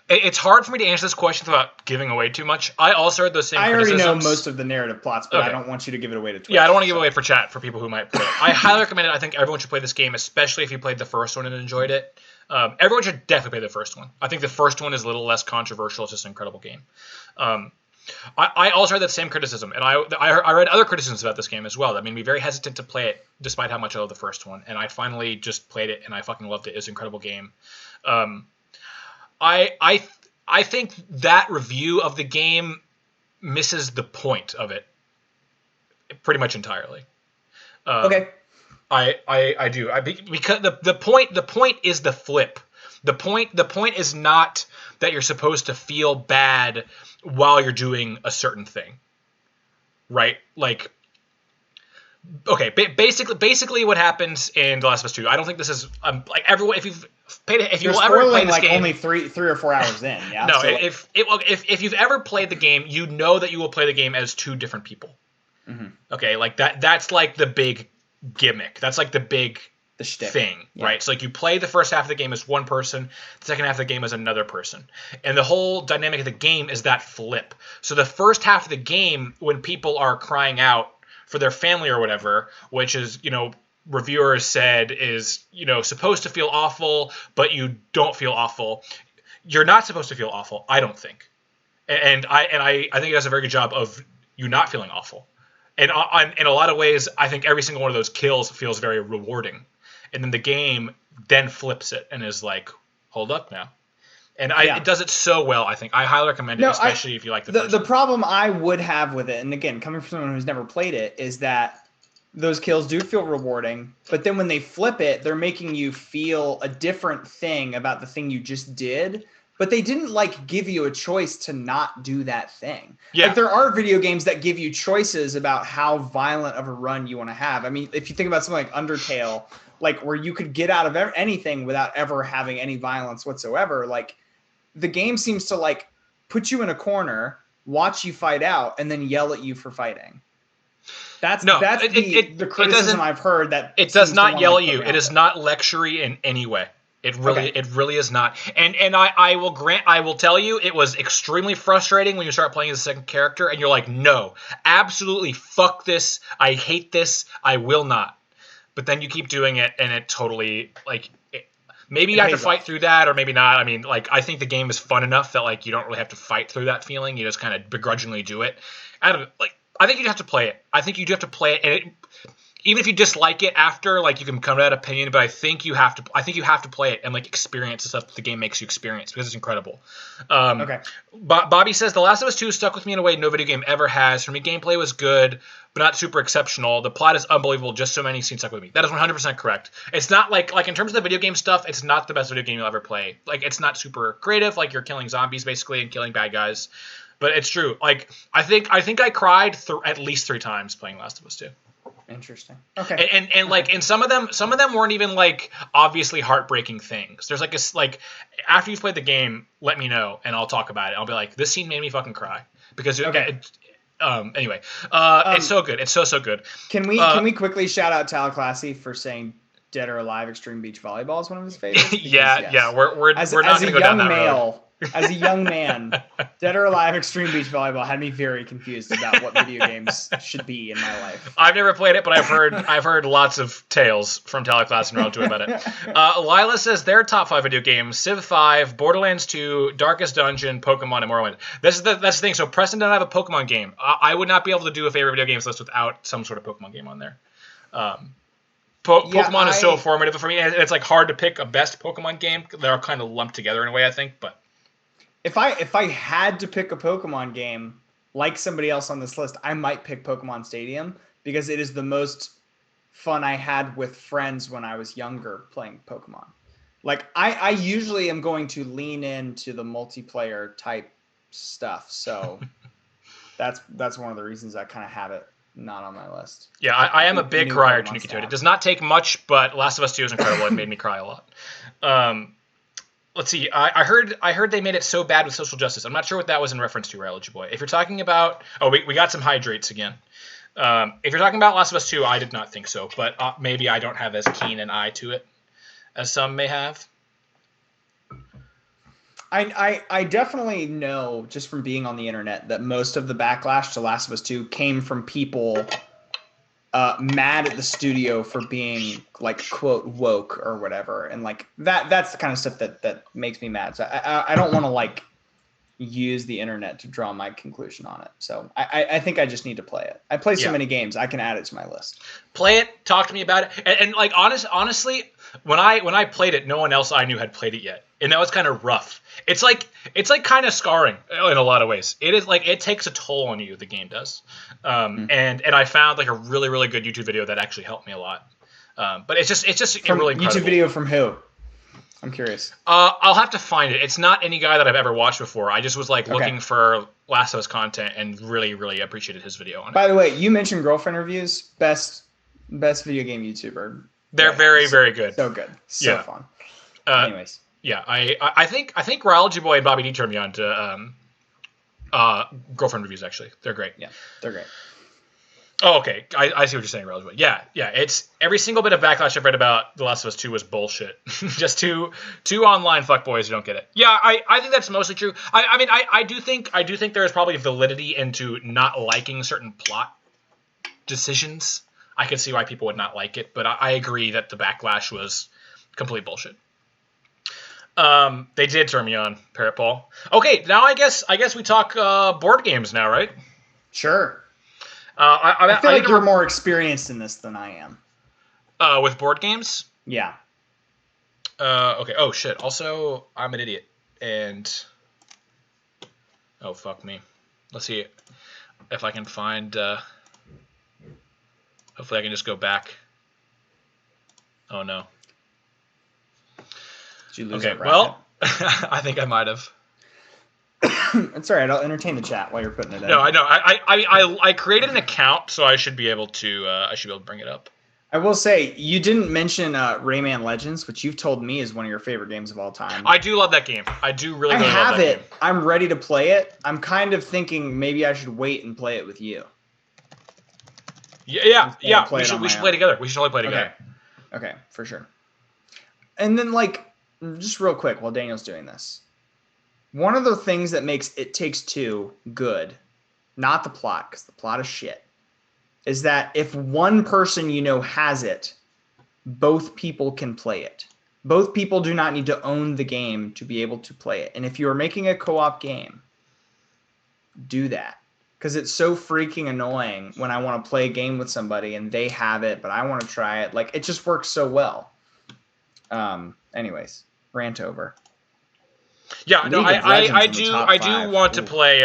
it's hard for me to answer this question without giving away too much. I also heard those same criticisms. I already know most of the narrative plots, but I don't want you to give it away to Twitch. Yeah, I don't want to give it away for chat for people who might play it. I highly recommend it. I think everyone should play this game, especially if you played the first one and enjoyed it. Everyone should definitely play the first one. I think the first one is a little less controversial. It's just an incredible game. I also heard that same criticism, and I read other criticisms about this game as well that made me very hesitant to play it, despite how much I love the first one. And I finally just played it, and I fucking loved it. It's an incredible game. I think that review of the game misses the point of it pretty much entirely. Okay. I do. Because the point is the flip. The point is not that you're supposed to feel bad while you're doing a certain thing, right? Like, okay, basically what happens in The Last of Us 2. I don't think this is like everyone. If you will ever play this like game, only three or 4 hours in. Yeah. No, so if you've ever played the game, you know that you will play the game as two different people. Mm-hmm. Okay, like that's like the big gimmick. That's like the big thing, right? So like you play the first half of the game as one person, the second half of the game as another person. And the whole dynamic of the game is that flip. So the first half of the game, when people are crying out for their family or whatever, which is, reviewers said is, supposed to feel awful, but you don't feel awful. You're not supposed to feel awful, I don't think. And I think it does a very good job of you not feeling awful. And in a lot of ways, I think every single one of those kills feels very rewarding. And then the game then flips it and is like, hold up now. And it does it so well, I think. I highly recommend it, especially if you like the first one. The problem I would have with it, and again, coming from someone who's never played it, is that those kills do feel rewarding, but then when they flip it, they're making you feel a different thing about the thing you just did. But they didn't like give you a choice to not do that thing. Yeah. Like there are video games that give you choices about how violent of a run you want to have. I mean, if you think about something like Undertale, like where you could get out of anything without ever having any violence whatsoever, like the game seems to like put you in a corner, watch you fight out, and then yell at you for fighting. That's the criticism I've heard. That it does not yell at you. It is not lectury in any way. It really is not. And I will tell you, it was extremely frustrating when you start playing as a second character and you're like, no, absolutely fuck this. I hate this. I will not. But then you keep doing it and it totally maybe you have to fight through that or maybe not. I mean, like, I think the game is fun enough that like you don't really have to fight through that feeling. You just kind of begrudgingly do it. I think you have to play it. I think you do have to play it, and even if you dislike it after, like, you can come to that opinion, but I think you have to play it and, like, experience the stuff that the game makes you experience, because it's incredible. Okay. Bobby says, The Last of Us 2 stuck with me in a way no video game ever has. For me, gameplay was good, but not super exceptional. The plot is unbelievable. Just so many scenes stuck with me. That is 100% correct. It's not like in terms of the video game stuff, it's not the best video game you'll ever play. Like, it's not super creative. Like, you're killing zombies, basically, and killing bad guys. But it's true. Like, I think I cried at least 3 times playing Last of Us 2. Interesting. Okay. And like, and some of them weren't even like obviously heartbreaking things. There's like after you've played the game, let me know and I'll talk about it. I'll be like, this scene made me fucking cry because anyway, it's so good. It's so good. Can we quickly shout out Tyler Classy for saying Dead or Alive Extreme Beach Volleyball is one of his favorites? Because, yeah. We're not going to go down that road. As a young man, Dead or Alive Extreme Beach Volleyball had me very confused about what video games should be in my life. I've never played it, but I've heard lots of tales from Tyler Class and Round 2 about it. Lila says their top 5 video games: Civ 5, Borderlands 2, Darkest Dungeon, Pokemon, and Morrowind. That's the thing. So Preston doesn't have a Pokemon game. I would not be able to do a favorite video games list without some sort of Pokemon game on there. Pokemon is so formative for me, and it's like hard to pick a best Pokemon game. They're all kind of lumped together in a way, I think, but. If I had to pick a Pokemon game, like somebody else on this list, I might pick Pokemon Stadium because it is the most fun I had with friends when I was younger playing Pokemon. Like, I usually am going to lean into the multiplayer type stuff, so that's one of the reasons I kind of have it not on my list. Yeah, I am a big crier to Nuki Toad. It does not take much, but Last of Us 2 is incredible. It made me cry a lot. Let's see. I heard they made it so bad with social justice. I'm not sure what that was in reference to, Religy Boy. If you're talking about, we got some hydrates again. If you're talking about Last of Us 2, I did not think so, but maybe I don't have as keen an eye to it as some may have. I definitely know just from being on the internet that most of the backlash to Last of Us 2 came from people mad at the studio for being like quote woke or whatever, and like that's the kind of stuff that makes me mad. So I don't want to like use the internet to draw my conclusion on it. So I think I just need to play it. I play so many games, I can add it to my list. Play it, talk to me about it, and like honestly, when I played it, no one else I knew had played it yet, and that was kind of rough. It's like kind of scarring in a lot of ways. It is like it takes a toll on you. The game does, and I found like a really really good YouTube video that actually helped me a lot. But it's just really incredible. YouTube video from who? I'm curious. I'll have to find it. It's not any guy that I've ever watched before. I just was like looking for Last of Us content and really really appreciated his video on it. By the way, you mentioned girlfriend reviews. Best video game YouTuber. They're very very good. So good. So fun. Anyways. Yeah, I think Ryology Boy and Bobby D turned me on to girlfriend reviews. Actually, they're great. Yeah, they're great. Oh, okay. I see what you're saying, Ryology Boy. Yeah. It's every single bit of backlash I've read about The Last of Us 2 was bullshit. Just two online fuckboys who don't get it. Yeah, I think that's mostly true. I mean I do think there is probably validity into not liking certain plot decisions. I can see why people would not like it, but I agree that the backlash was complete bullshit. They did turn me on, Parrot Paul. Okay, now I guess we talk board games now, right? Sure. I feel like you're more experienced in this than I am. With board games? Yeah. Okay. Oh shit. Also, I'm an idiot, and oh fuck me. Let's see if I can find. Hopefully, I can just go back. Oh no. Did you lose okay. Well, I think I might have. It's all right. I'll entertain the chat while you're putting it in. No, I know. I created an account, so I should be able to bring it up. I will say you didn't mention Rayman Legends, which you've told me is one of your favorite games of all time. I do love that game. I do really love that game. I have it. I'm ready to play it. I'm kind of thinking maybe I should wait and play it with you. Yeah. We should play together. We should totally play together. Okay, for sure. And then like just real quick while Daniel's doing this. One of the things that makes It Takes Two good, not the plot, because the plot is shit, is that if one person you know has it, both people can play it. Both people do not need to own the game to be able to play it. And if you are making a co-op game, do that. because it's so freaking annoying when I want to play a game with somebody and they have it, but I want to try it. Like, it just works so well. Anyways, rant over. Yeah, no, I do want to play.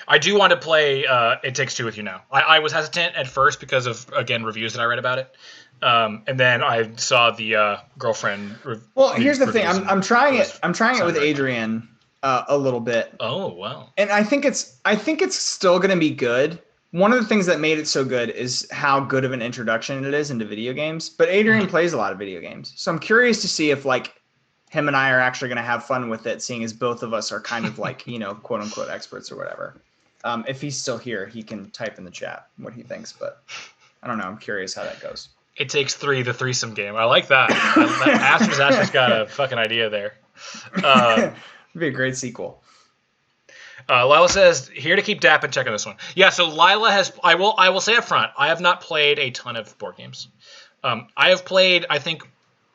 I do want to play It Takes Two with you now. I was hesitant at first because of, again, reviews that I read about it. And then I saw the girlfriend. Well, here's the thing. I'm trying it. I'm trying it with Adrian a little bit. Oh, wow. And I think it's still going to be good. One of the things that made it so good is how good of an introduction it is into video games. But Adrian plays a lot of video games, so I'm curious to see if like him and I are actually going to have fun with it, seeing as both of us are kind of like, you know, quote unquote experts or whatever. If he's still here, he can type in the chat what he thinks. But I don't know. I'm curious how that goes. It Takes Three, the threesome game. I like that. Asher's got a fucking idea there. It'd be a great sequel. Lila says, here to keep dapping, checking this one. Yeah, so Lila has, I will say up front, I have not played a ton of board games. I have played, I think,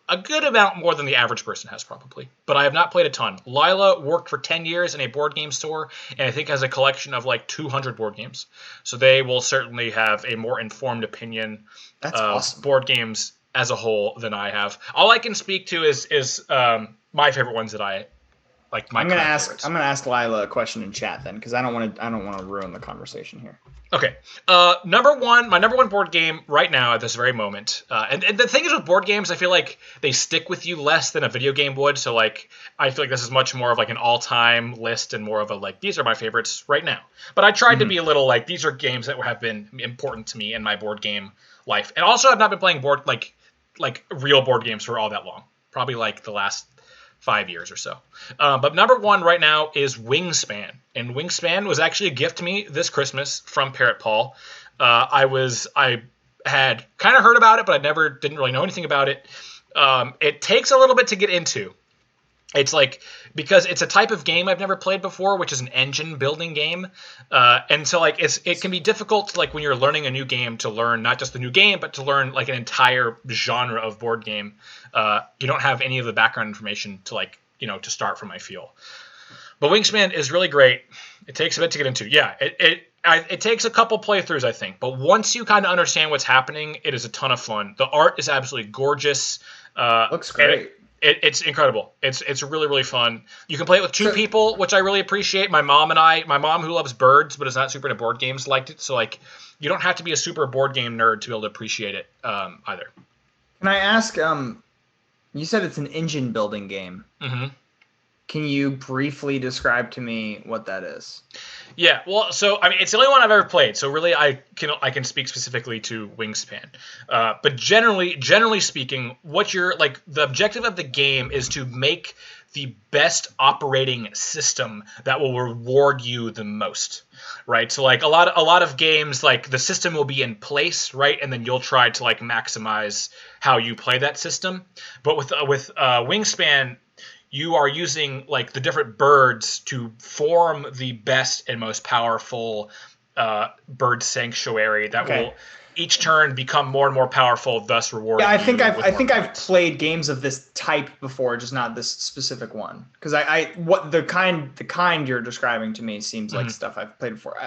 a good amount more than the average person has probably, but I have not played a ton. Lila worked for 10 years in a board game store, and I think has a collection of like 200 board games. So they will certainly have a more informed opinion of awesome. Board games as a whole than I have. All I can speak to is my favorite ones that I like. I'm gonna ask Lila a question in chat then, because I don't want to ruin the conversation here. Okay. My number one board game right now at this very moment. And the thing is with board games, I feel like they stick with you less than a video game would. So like, I feel like this is much more of like an all-time list and more of a like, these are my favorites right now. But I tried to be a little like, these are games that have been important to me in my board game life. And also I've not been playing like real board games for all that long. Probably like the last 5 years or so. But number one right now is Wingspan. And Wingspan was actually a gift to me this Christmas from Parrot Paul. I had kind of heard about it, but I didn't really know anything about it. It takes a little bit to get into. It's like, because it's a type of game I've never played before, which is an engine building game. And so like it can be difficult to, like when you're learning a new game, to learn not just the new game, but to learn like an entire genre of board game. You don't have any of the background information to like, you know, to start from, I feel. But Wingspan is really great. It takes a bit to get into. Yeah, it takes a couple playthroughs, I think. But once you kind of understand what's happening, it is a ton of fun. The art is absolutely gorgeous. Looks great. It's incredible. It's really, really fun. You can play it with two people, which I really appreciate. My mom, who loves birds but is not super into board games, liked it. So like, you don't have to be a super board game nerd to be able to appreciate it either. Can I ask? You said it's an engine building game. Mm-hmm. Can you briefly describe to me what that is? Yeah, well, so I mean, it's the only one I've ever played, so really I can speak specifically to Wingspan. But generally speaking, the objective of the game is to make the best operating system that will reward you the most, right? So like a lot of games, like the system will be in place, right, and then you'll try to like maximize how you play that system. But with Wingspan, you are using like the different birds to form the best and most powerful bird sanctuary that will each turn become more and more powerful, thus rewarding. Yeah, I think I've played games of this type before, just not this specific one. Because the kind you're describing to me seems like stuff I've played before.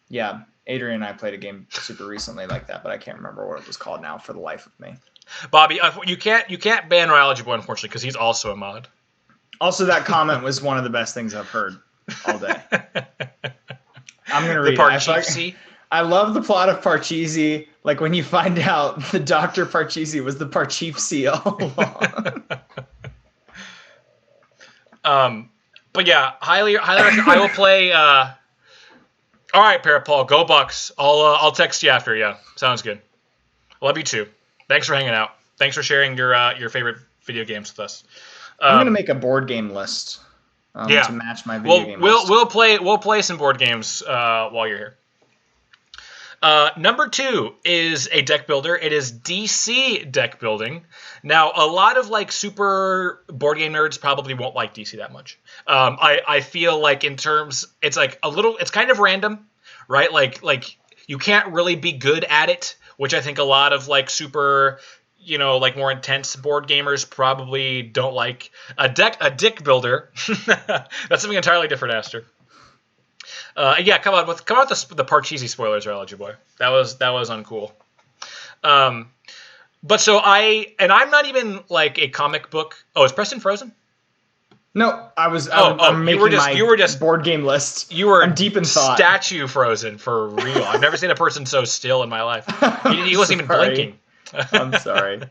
Yeah, Adrian and I played a game super recently like that, but I can't remember what it was called now for the life of me. Bobby, you can't ban Ryology Boy, unfortunately, because he's also a mod. Also, that comment was one of the best things I've heard all day. I'm going to read it. I love the plot of Parcheesi. Like when you find out the Dr. Parcheesi was the Parcheesi all along. But yeah, highly recommend. I will play. All right, Parrot Paul, go Bucks. I'll text you after. Yeah, sounds good. Love you too. Thanks for hanging out. Thanks for sharing your favorite video games with us. I'm gonna make a board game list to match my video game list. We'll play some board games while you're here. Number 2 is a deck builder. It is DC deck building. Now, a lot of like super board game nerds probably won't like DC that much. I feel like in terms, it's like it's kind of random, right? Like you can't really be good at it, which I think a lot of like super like more intense board gamers probably don't like a dick builder. That's something entirely different, Aster. Yeah, come on with the Parcheesi spoilers, Allergy Boy. That was uncool. But so I'm not even like a comic book. Oh, is Preston frozen? No, I'm making you were just board game list. I'm deep in thought. Statue frozen for real. I've never seen a person so still in my life. He wasn't even blinking. I'm sorry.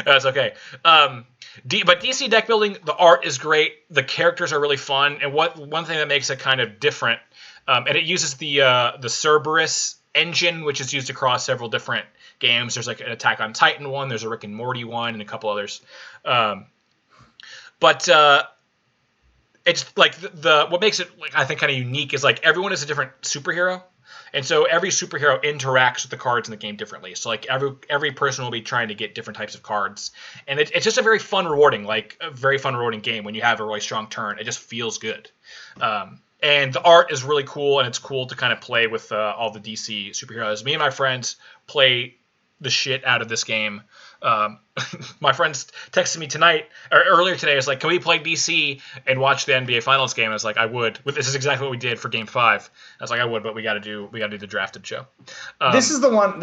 That's okay. But DC deck building, the art is great. The characters are really fun, and one thing that makes it kind of different, and it uses the Cerberus engine, which is used across several different games. There's like an Attack on Titan one, there's a Rick and Morty one, and a couple others. But it's like what makes it like I think kind of unique is like everyone is a different superhero. And so every superhero interacts with the cards in the game differently. So like every person will be trying to get different types of cards, and it's just a very rewarding game when you have a really strong turn. It just feels good, and the art is really cool, and it's cool to kind of play with all the DC superheroes. Me and my friends play the shit out of this game. My friends texted me earlier today. It's like, can we play DC and watch the NBA Finals game? I was like, I would. This is exactly what we did for Game 5. I was like, I would, but we got to do the drafted show. This is the one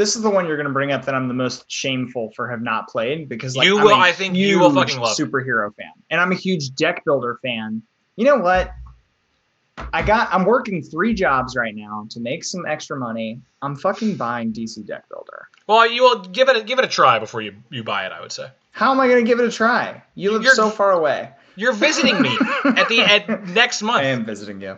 you're going to bring up that I'm the most shameful for have not played because like I think you will fucking love superhero fan, and I'm a huge deck builder fan. You know what? I'm working 3 jobs right now to make some extra money. I'm fucking buying DC Deck Builder. Well, you will give it a try before you buy it, I would say. How am I going to give it a try? You're so far away. You're visiting me at next month. I am visiting you.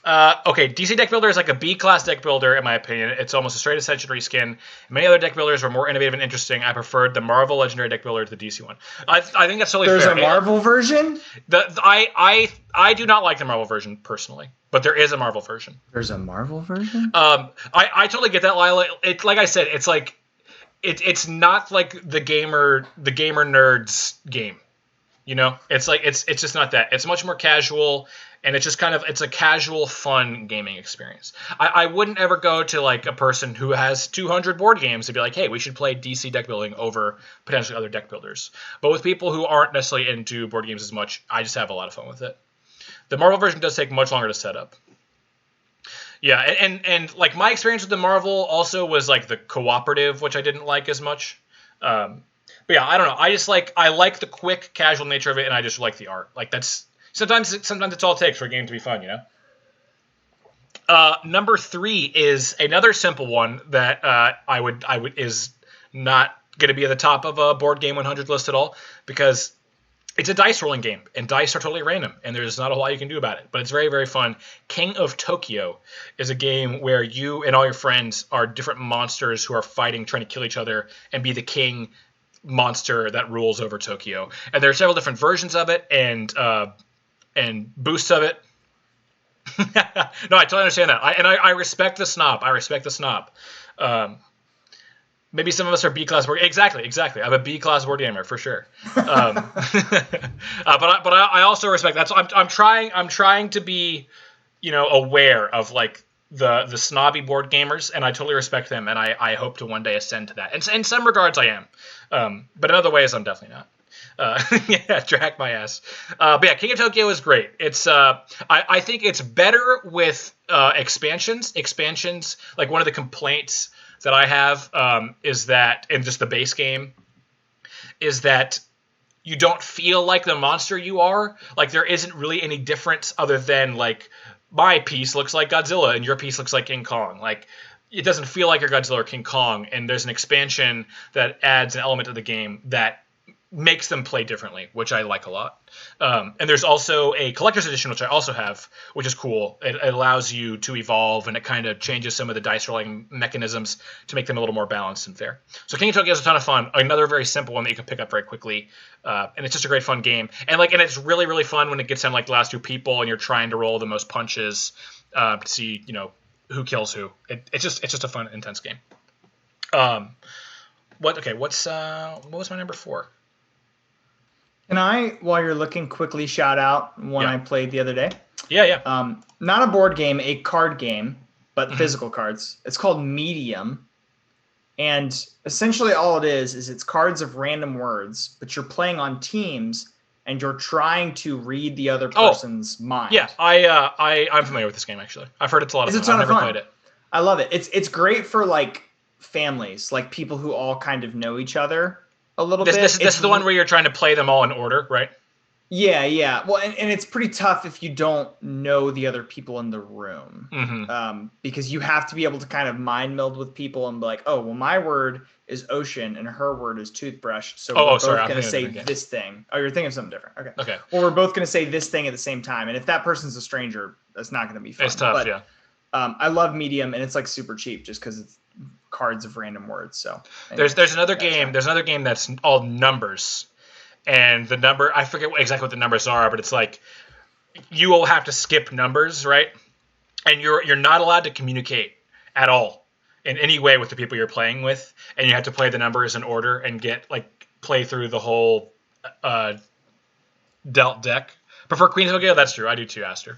Okay, DC Deck Builder is like a B-class deck builder, in my opinion. It's almost a straight Ascension reskin. Many other deck builders were more innovative and interesting. I preferred the Marvel Legendary Deck Builder to the DC one. I think that's totally fair. There's a Marvel version? I do not like the Marvel version, personally. But there is a Marvel version. There's a Marvel version? I totally get that, Lila. Like I said, it's like it's not like the gamer nerds game. You know? It's like it's just not that. It's much more casual. And it's just it's a casual, fun gaming experience. I wouldn't ever go to like a person who has 200 board games to be like, hey, we should play DC deck building over potentially other deck builders. But with people who aren't necessarily into board games as much, I just have a lot of fun with it. The Marvel version does take much longer to set up. Yeah, and like my experience with the Marvel also was like the cooperative, which I didn't like as much. But yeah, I don't know. I like the quick, casual nature of it, and I just like the art. Like that's. Sometimes it's all it takes for a game to be fun, you know. Number 3 is another simple one that I would is not going to be at the top of a board game 100 list at all because it's a dice rolling game and dice are totally random and there's not a whole lot you can do about it, but it's very, very fun. King of Tokyo is a game where you and all your friends are different monsters who are fighting, trying to kill each other and be the king monster that rules over Tokyo. And there are several different versions of it and boosts of it. No, I totally understand that. I respect the snob. Maybe some of us are B-class board. Exactly. I'm a B-class board gamer for sure. But I also respect that. So I'm trying to be, aware of like the snobby board gamers, and I totally respect them, and I hope to one day ascend to that. And in some regards, I am. But in other ways, I'm definitely not. Yeah, drag my ass. But yeah, King of Tokyo is great. It's I think it's better with expansions. Expansions, like one of the complaints that I have is that in just the base game is that you don't feel like the monster you are. Like there isn't really any difference other than like my piece looks like Godzilla and your piece looks like King Kong. Like it doesn't feel like you're Godzilla or King Kong. And there's an expansion that adds an element to the game that makes them play differently, which I like a lot. And there's also a collector's edition, which I also have, which is cool. It allows you to evolve, and it kind of changes some of the dice rolling mechanisms to make them a little more balanced and fair. So King of Tokyo is a ton of fun. Another very simple one that you can pick up very quickly. And it's just a great fun game. And it's really, really fun when it gets down like the last 2 people and you're trying to roll the most punches to see, who kills who. It's just a fun, intense game. What was my number 4? Can I, while you're looking, quickly shout out one I played the other day? Yeah. Not a board game, a card game, but physical cards. It's called Medium. And essentially all it is it's cards of random words, but you're playing on teams and you're trying to read the other Oh, person's mind. yeah, I'm familiar with this game actually. I've heard it's a lot of It's fun. a ton I've of never fun. played it. I love it. It's great for like families, like people who all kind of know each other a little bit. This is the one where you're trying to play them all in order, right? Yeah. Well, and it's pretty tough if you don't know the other people in the room, because you have to be able to kind of mind meld with people and be like, oh, well, my word is ocean and her word is toothbrush, so we're both going to say this thing. Oh, you're thinking of something different. Okay. Well, we're both going to say this thing at the same time, and if that person's a stranger, that's not going to be fun. It's tough, but, yeah. I love Medium, and it's like super cheap just because it's cards of random words. So there's another game. There's another game that's all numbers. And the number, I forget exactly what the numbers are, but it's like you will have to skip numbers, right? And you're not allowed to communicate at all in any way with the people you're playing with, and you have to play the numbers in order and play through the whole dealt deck. Prefer Queen's Book? Yeah, that's true. I do too, Aster.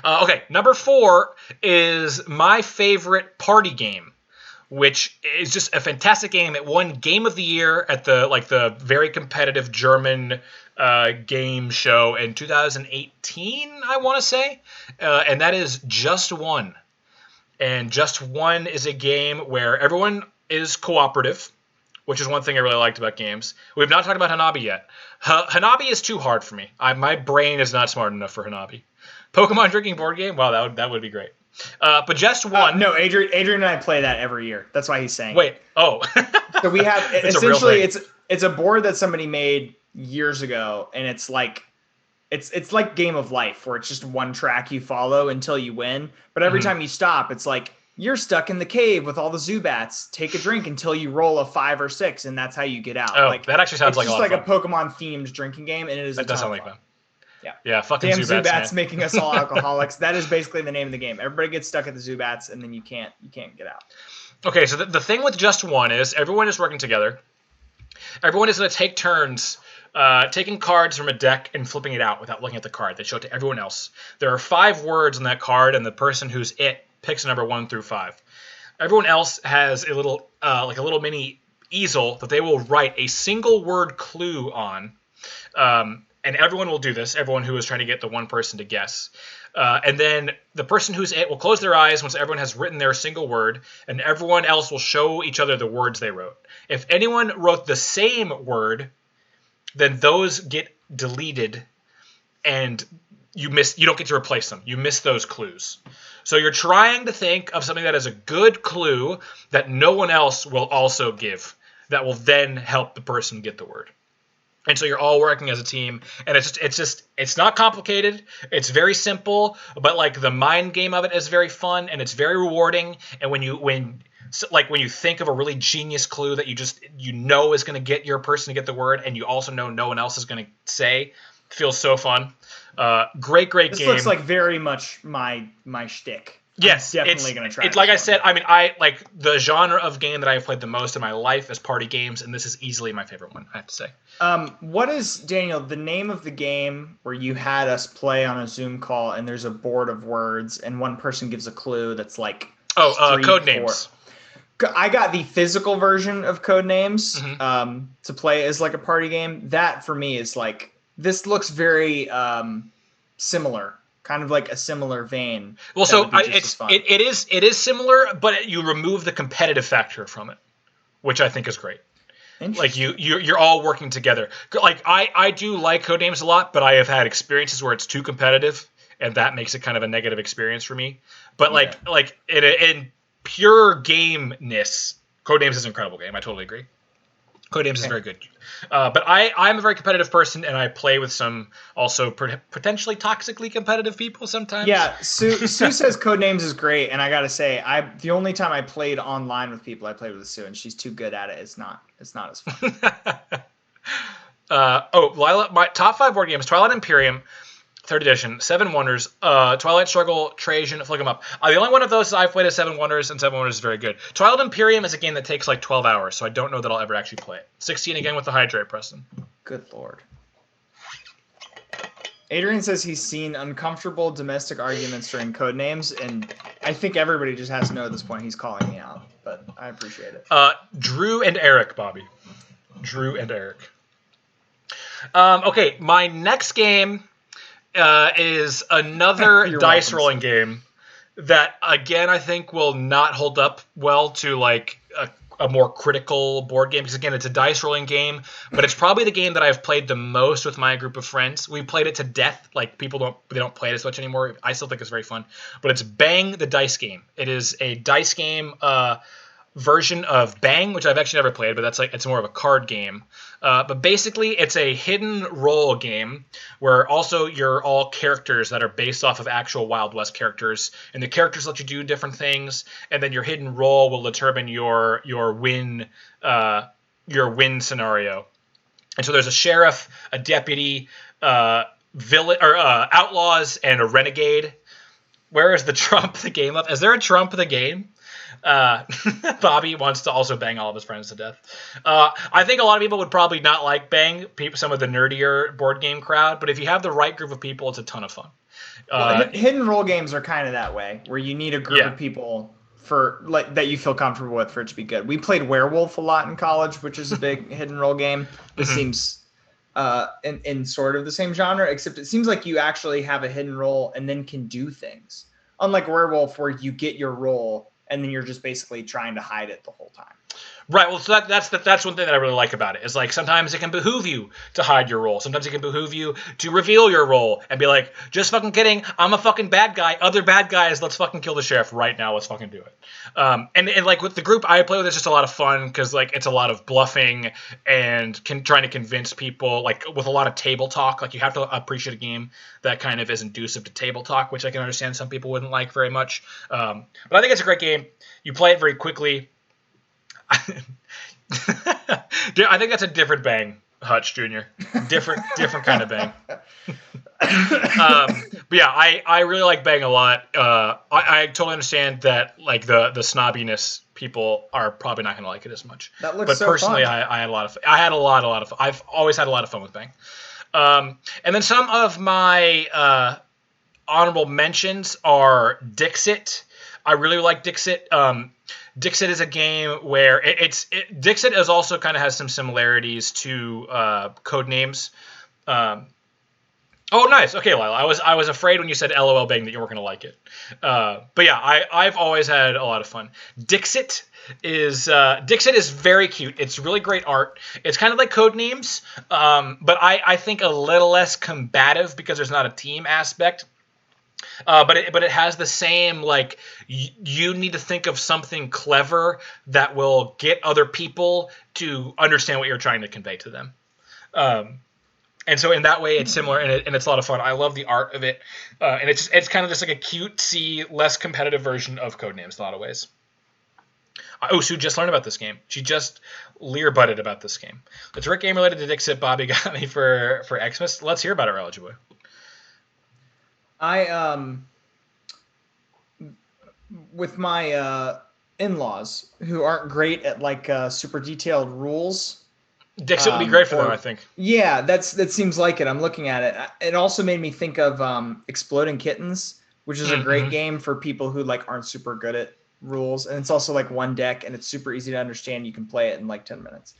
Okay, number 4 is my favorite party game, which is just a fantastic game. It won Game of the Year at the very competitive German game show in 2018, I want to say, and that is Just One. And Just One is a game where everyone is cooperative, which is one thing I really liked about games. We've not talked about Hanabi yet. Hanabi is too hard for me. My brain is not smart enough for Hanabi. Pokemon drinking board game? Wow, that would be great. But Just One. No, Adrian and I play that every year. That's why he's saying. Wait. Oh. So we have essentially it's a board that somebody made years ago, and it's like Game of Life, where it's just one track you follow until you win. But every time you stop, it's like you're stuck in the cave with all the Zubats. Take a drink until you roll a 5 or 6, and that's how you get out. Oh, that actually sounds like a lot of fun. It's just like a Pokemon themed drinking game, and it is. That does sound like fun. Yeah, fucking damn Zubats making us all alcoholics. That is basically the name of the game. Everybody gets stuck at the Zubats, and then you can't get out. Okay, so the thing with Just One is everyone is working together. Everyone is going to take turns taking cards from a deck and flipping it out without looking at the card. They show it to everyone else. There are 5 words on that card, and the person who's it picks number 1 through 5. Everyone else has a little mini easel that they will write a single word clue on. And everyone will do this, everyone who is trying to get the one person to guess. And then the person who's it will close their eyes once everyone has written their single word, and everyone else will show each other the words they wrote. If anyone wrote the same word, then those get deleted, and you don't get to replace them. You miss those clues. So you're trying to think of something that is a good clue that no one else will also give, that will then help the person get the word. And so you're all working as a team, and it's not complicated. It's very simple, but like the mind game of it is very fun, and it's very rewarding. And when you think of a really genius clue that you know is going to get your person to get the word, and you also know no one else is going to say, it feels so fun. Great game. This looks like very much my shtick. Yes, I'm definitely going to try. It's like I said. I mean, I like the genre of game that I have played the most in my life is party games, and this is easily my favorite one, I have to say. What is, Daniel, the name of the game where you had us play on a Zoom call, and there's a board of words, and one person gives a clue that's like Codenames. I got the physical version of Codenames to play as like a party game. That for me is like, this looks very similar. Kind of like a similar vein. Well, so it is similar, but you remove the competitive factor from it, which I think is great. Like you're all working together. Like I do like Codenames a lot, but I have had experiences where it's too competitive, and that makes it kind of a negative experience for me. But like in pure gameness, Codenames is an incredible game. I totally agree. Codenames is very good. But I'm a very competitive person, and I play with some also potentially toxically competitive people sometimes. Yeah, Sue says Codenames is great, and I gotta say, the only time I played online with people, I played with Sue, and she's too good at it. It's not as fun. Lila, my top 5 board games: Twilight Imperium, 3rd edition, 7 Wonders, Twilight Struggle, Trajan, flick them up. The only one of those I've played is 7 Wonders, and 7 Wonders is very good. Twilight Imperium is a game that takes like 12 hours, so I don't know that I'll ever actually play it. 16 again with the Hydrate, Preston. Good lord. Adrian says he's seen uncomfortable domestic arguments during Codenames, and I think everybody just has to know at this point he's calling me out, but I appreciate it. Drew and Eric, Bobby. Drew and Eric. Okay, my next game is another dice rolling game that, again, I think will not hold up well to like a more critical board game, because again, it's a dice rolling game, but it's probably the game that I've played the most with my group of friends. We played it to death. Like, people don't play it as much anymore. I still think it's very fun, but it's Bang the Dice Game. It is a dice game version of Bang, which I've actually never played, but it's more of a card game. But basically, it's a hidden roll game where also you're all characters that are based off of actual Wild West characters, and the characters let you do different things, and then your hidden roll will determine your win scenario. And so there's a sheriff, a deputy, villain or outlaws, and a renegade. Where is the trump the game of? Is there a trump the game? Bobby wants to also bang all of his friends to death. I think a lot of people would probably not like Bang, some of the nerdier board game crowd, but if you have the right group of people, it's a ton of fun. Hidden role games are kind of that way, where you need a group of people for like that you feel comfortable with for it to be good. We played Werewolf a lot in college, which is a big hidden role game. This seems in sort of the same genre, except it seems like you actually have a hidden role and then can do things. Unlike Werewolf, where you get your role and then you're just basically trying to hide it the whole time. Right. Well, so that's one thing that I really like about it. Is like sometimes it can behoove you to hide your role. Sometimes it can behoove you to reveal your role and be like, just fucking kidding. I'm a fucking bad guy. Other bad guys, let's fucking kill the sheriff right now. Let's fucking do it. And like with the group I play with, it's just a lot of fun because like it's a lot of bluffing and trying to convince people, like with a lot of table talk. Like you have to appreciate a game that kind of is inducive to table talk, which I can understand some people wouldn't like very much. But I think it's a great game. You play it very quickly. I think that's a different Bang, Hutch Jr. Different kind of Bang. But yeah, I really like Bang a lot. I totally understand that like the snobbiness people are probably not going to like it as much. That looks but so personally, fun. I had a lot of fun. I've always had a lot of fun with Bang. And then some of my honorable mentions are Dixit. I really like Dixit. Dixit is a game where Dixit is also kind of has some similarities to Codenames. Oh, nice. Okay, Lila. I was afraid when you said LOL Bang that you weren't going to like it. But yeah, I've always had a lot of fun. Dixit is very cute. It's really great art. It's kind of like Codenames, but I think a little less combative because there's not a team aspect. But it has the same, like, you need to think of something clever that will get other people to understand what you're trying to convey to them. And so in that way, it's similar, and it's a lot of fun. I love the art of it, and it's kind of just like a cutesy, less competitive version of Codenames in a lot of ways. Oh, Sue just learned about this game. She just leer-butted about this game. The direct game related to Dixit Bobby got me for Xmas. Let's hear about it, Religy Boy. With my in-laws who aren't great at like super detailed rules. Dixit would be great for them, I think. Yeah, that seems like it. I'm looking at it. It also made me think of Exploding Kittens, which is a great game for people who like aren't super good at rules, and it's also like one deck, and it's super easy to understand. You can play it in like 10 minutes.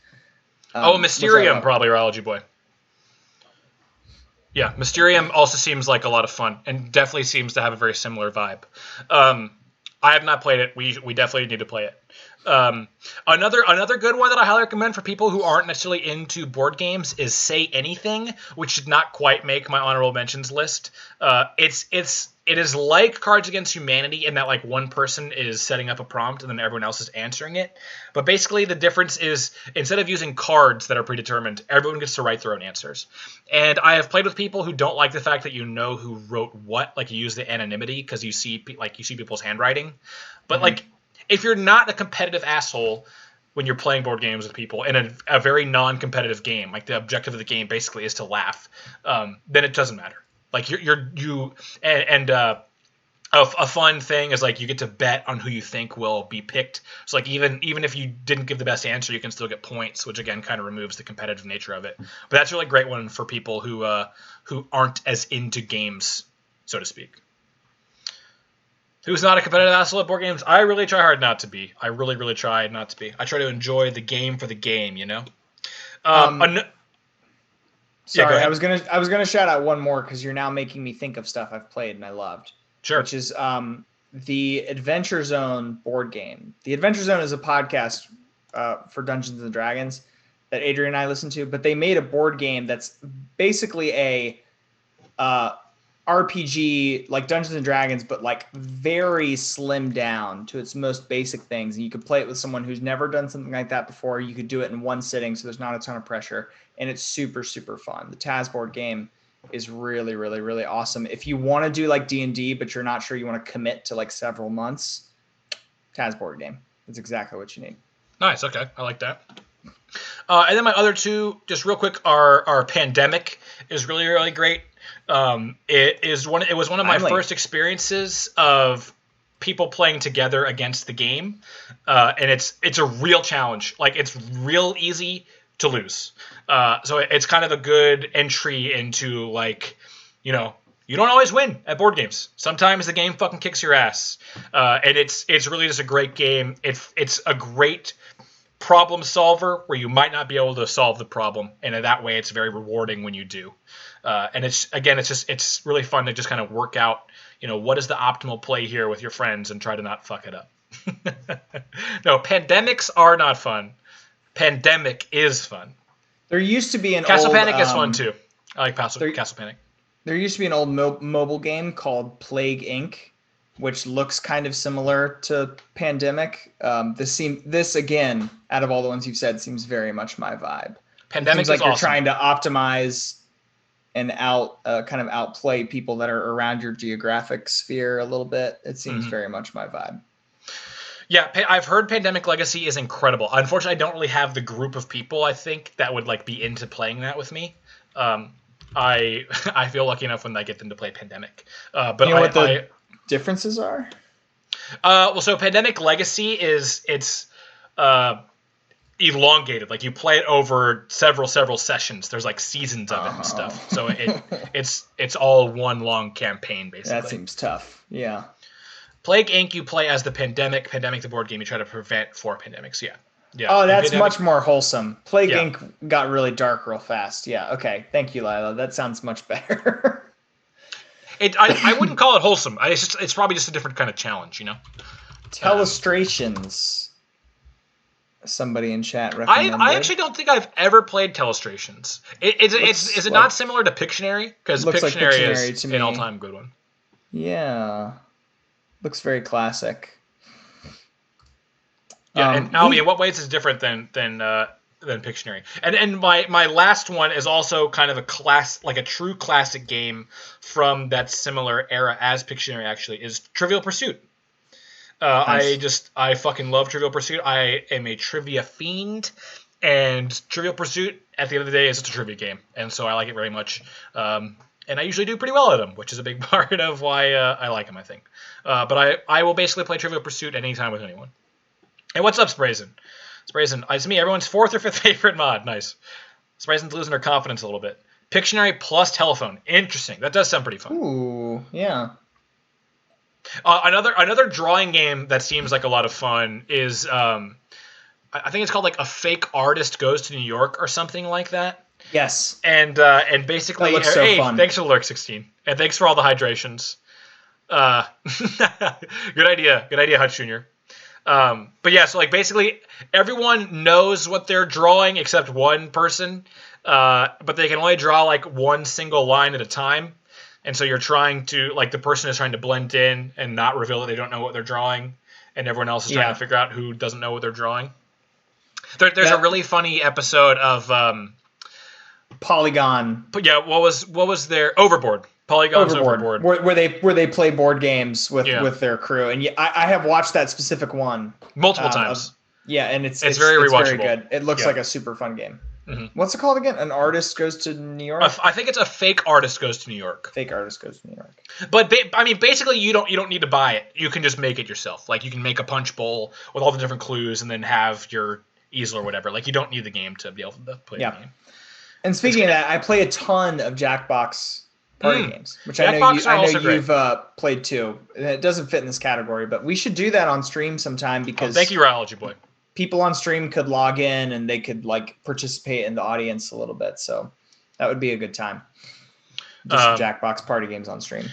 Mysterium, probably, Religy Boy. Yeah, Mysterium also seems like a lot of fun, and definitely seems to have a very similar vibe. I have not played it. We definitely need to play it. Another good one that I highly recommend for people who aren't necessarily into board games is Say Anything, which did not quite make my honorable mentions list. It is like Cards Against Humanity in that like one person is setting up a prompt and then everyone else is answering it. But basically the difference is instead of using cards that are predetermined, everyone gets to write their own answers. And I have played with people who don't like the fact that you know who wrote what, like you use the anonymity because you see people's handwriting. But like if you're not a competitive asshole when you're playing board games with people in a very non-competitive game, like the objective of the game basically is to laugh, then it doesn't matter. Like a fun thing is like you get to bet on who you think will be picked. So like even if you didn't give the best answer, you can still get points, which again kind of removes the competitive nature of it. But that's a really great one for people who aren't as into games, so to speak. Who's not a competitive asshole at board games? I really try hard not to be. I really, really try not to be. I try to enjoy the game for the game, you know? Yeah, go Sorry, I ahead. was gonna shout out one more because you're now making me think of stuff I've played and I loved, Sure. which is the Adventure Zone board game. The Adventure Zone is a podcast for Dungeons and Dragons that Adrian and I listen to, but they made a board game that's basically a RPG like Dungeons and Dragons, but like very slimmed down to its most basic things. And you could play it with someone who's never done something like that before. You could do it in one sitting, so there's not a ton of pressure, and it's super, super fun. The Taz board game is really, really, really awesome. If you want to do like D&D, but you're not sure you want to commit to like several months, Taz board game. That's exactly what you need. Nice. Okay, I like that. And then my other two, just real quick, are Pandemic is really, really great. It was one of my first experiences of people playing together against the game, and it's a real challenge. Like, it's real easy to lose. So it's kind of a good entry into, like, you know, you don't always win at board games. Sometimes the game fucking kicks your ass, and it's really just a great game. It's a great problem solver where you might not be able to solve the problem, and in that way it's very rewarding when you do. And it's really fun to just kind of work out, you know, what is the optimal play here with your friends and try to not fuck it up. No, pandemics are not fun. Pandemic is fun. There used to be an Castle old, Panic is fun too. I like Castle Panic. There used to be an old mobile game called Plague Inc., which looks kind of similar to Pandemic. This again, out of all the ones you've said, seems very much my vibe. Pandemic seems like is you're awesome. trying to optimize and kind of outplay people that are around your geographic sphere a little bit. It seems very much my vibe. Yeah, I've heard Pandemic Legacy is incredible. Unfortunately, I don't really have the group of people, I think, that would like be into playing that with me. I feel lucky enough when I get them to play Pandemic. But you know what the differences are? Well, so Pandemic Legacy it's elongated. Like, you play it over several sessions. There's like seasons of it and stuff. So it's all one long campaign, basically. That seems tough. Yeah. Plague Inc. you play as the Pandemic the board game. You try to prevent 4 pandemics. Yeah. Oh, that's much more wholesome. Plague Inc. got really dark real fast. Yeah. Okay. Thank you, Lila. That sounds much better. I wouldn't call it wholesome. It's probably just a different kind of challenge, you know. Telestrations. Somebody in chat recommended. I actually don't think I've ever played Telestrations. Is it not similar to Pictionary? Because Pictionary is an all-time good one. Yeah. Looks very classic. Yeah, and Albie, in what ways is it different than Pictionary? And my last one is also kind of a true classic game from that similar era as Pictionary actually is Trivial Pursuit. Nice. I fucking love Trivial Pursuit. I am a trivia fiend, and Trivial Pursuit at the end of the day is just a trivia game, and so I like it very much. And I usually do pretty well at them, which is a big part of why I like them, I think. But I will basically play Trivial Pursuit anytime with anyone. And what's up, Sprazen? Sprazen, it's me, everyone's 4th or 5th favorite mod. Nice. Sprazen's losing her confidence a little bit. Pictionary plus Telephone. Interesting. That does sound pretty fun. Ooh, yeah. Another drawing game that seems like a lot of fun is, I think it's called like A Fake Artist Goes to New York or something like that. Yes. And basically, that looks so fun. Thanks for the lurk, 16, and thanks for all the hydrations. Good idea, Hutch Jr. But yeah, so like basically everyone knows what they're drawing except one person, but they can only draw like one single line at a time, and so you're trying to like the person is trying to blend in and not reveal that they don't know what they're drawing, and everyone else is trying to figure out who doesn't know what they're drawing. There's a really funny episode of Polygon. But yeah, what was their Overboard? Polygon's Overboard. Where they play board games with their crew, and I have watched that specific one multiple times. And it's very rewatchable. Very good. It looks like a super fun game. Mm-hmm. What's it called again? An Artist Goes to New York. I think it's A Fake Artist Goes to New York. Fake Artist Goes to New York. But basically, you don't need to buy it. You can just make it yourself. Like, you can make a punch bowl with all the different clues, and then have your easel or whatever. Like, you don't need the game to be able to play the game. And speaking of that, I play a ton of Jackbox party games, which Jackbox are I know also great. you've played too. It doesn't fit in this category, but we should do that on stream sometime because thank you, Ryology Boy. people on stream could log in and they could like participate in the audience a little bit. So that would be a good time. Just Jackbox party games on stream.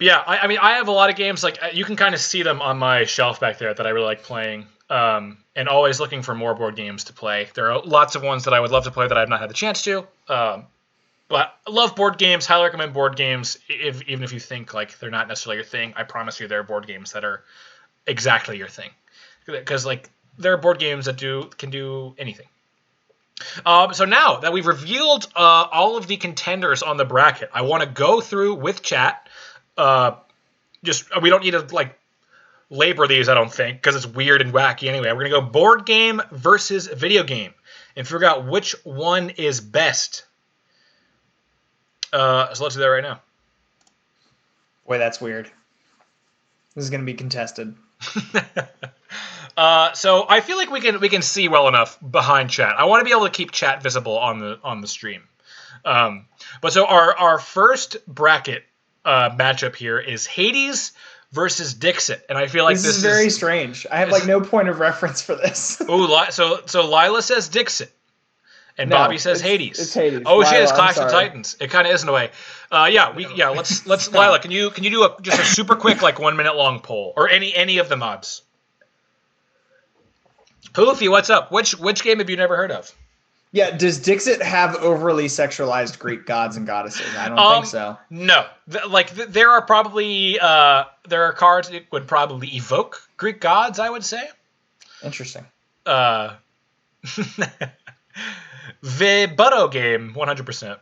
Yeah, I mean, I have a lot of games, like, you can kind of see them on my shelf back there that I really like playing, and always looking for more board games to play. There are lots of ones that I would love to play that I have not had the chance to, but I love board games, highly recommend board games, even if you think, like, they're not necessarily your thing. I promise you there are board games that are exactly your thing, because, like, there are board games that can do anything. So now that we've revealed all of the contenders on the bracket, I want to go through with chat. We don't need to like labor these, I don't think, because it's weird and wacky anyway. We're gonna go board game versus video game and figure out which one is best. So let's do that right now. Boy, that's weird. This is gonna be contested. So I feel like we can see well enough behind chat. I want to be able to keep chat visible on the stream. But so our first bracket matchup here is Hades versus Dixit, and I feel like this is very strange. I have like no point of reference for this. So Lila says Dixit, and Bobby says Hades. It's Hades. Oh, Lila, shit! It's Clash of Titans. It kind of is in a way. Let's Lila. Can you do just a super quick 1 minute long poll or any of the mods? Poofy, what's up? Which game have you never heard of? Yeah, does Dixit have overly sexualized Greek gods and goddesses? I don't think so. No, there are probably there are cards that would probably evoke Greek gods, I would say. Interesting. The Butto game, 100%.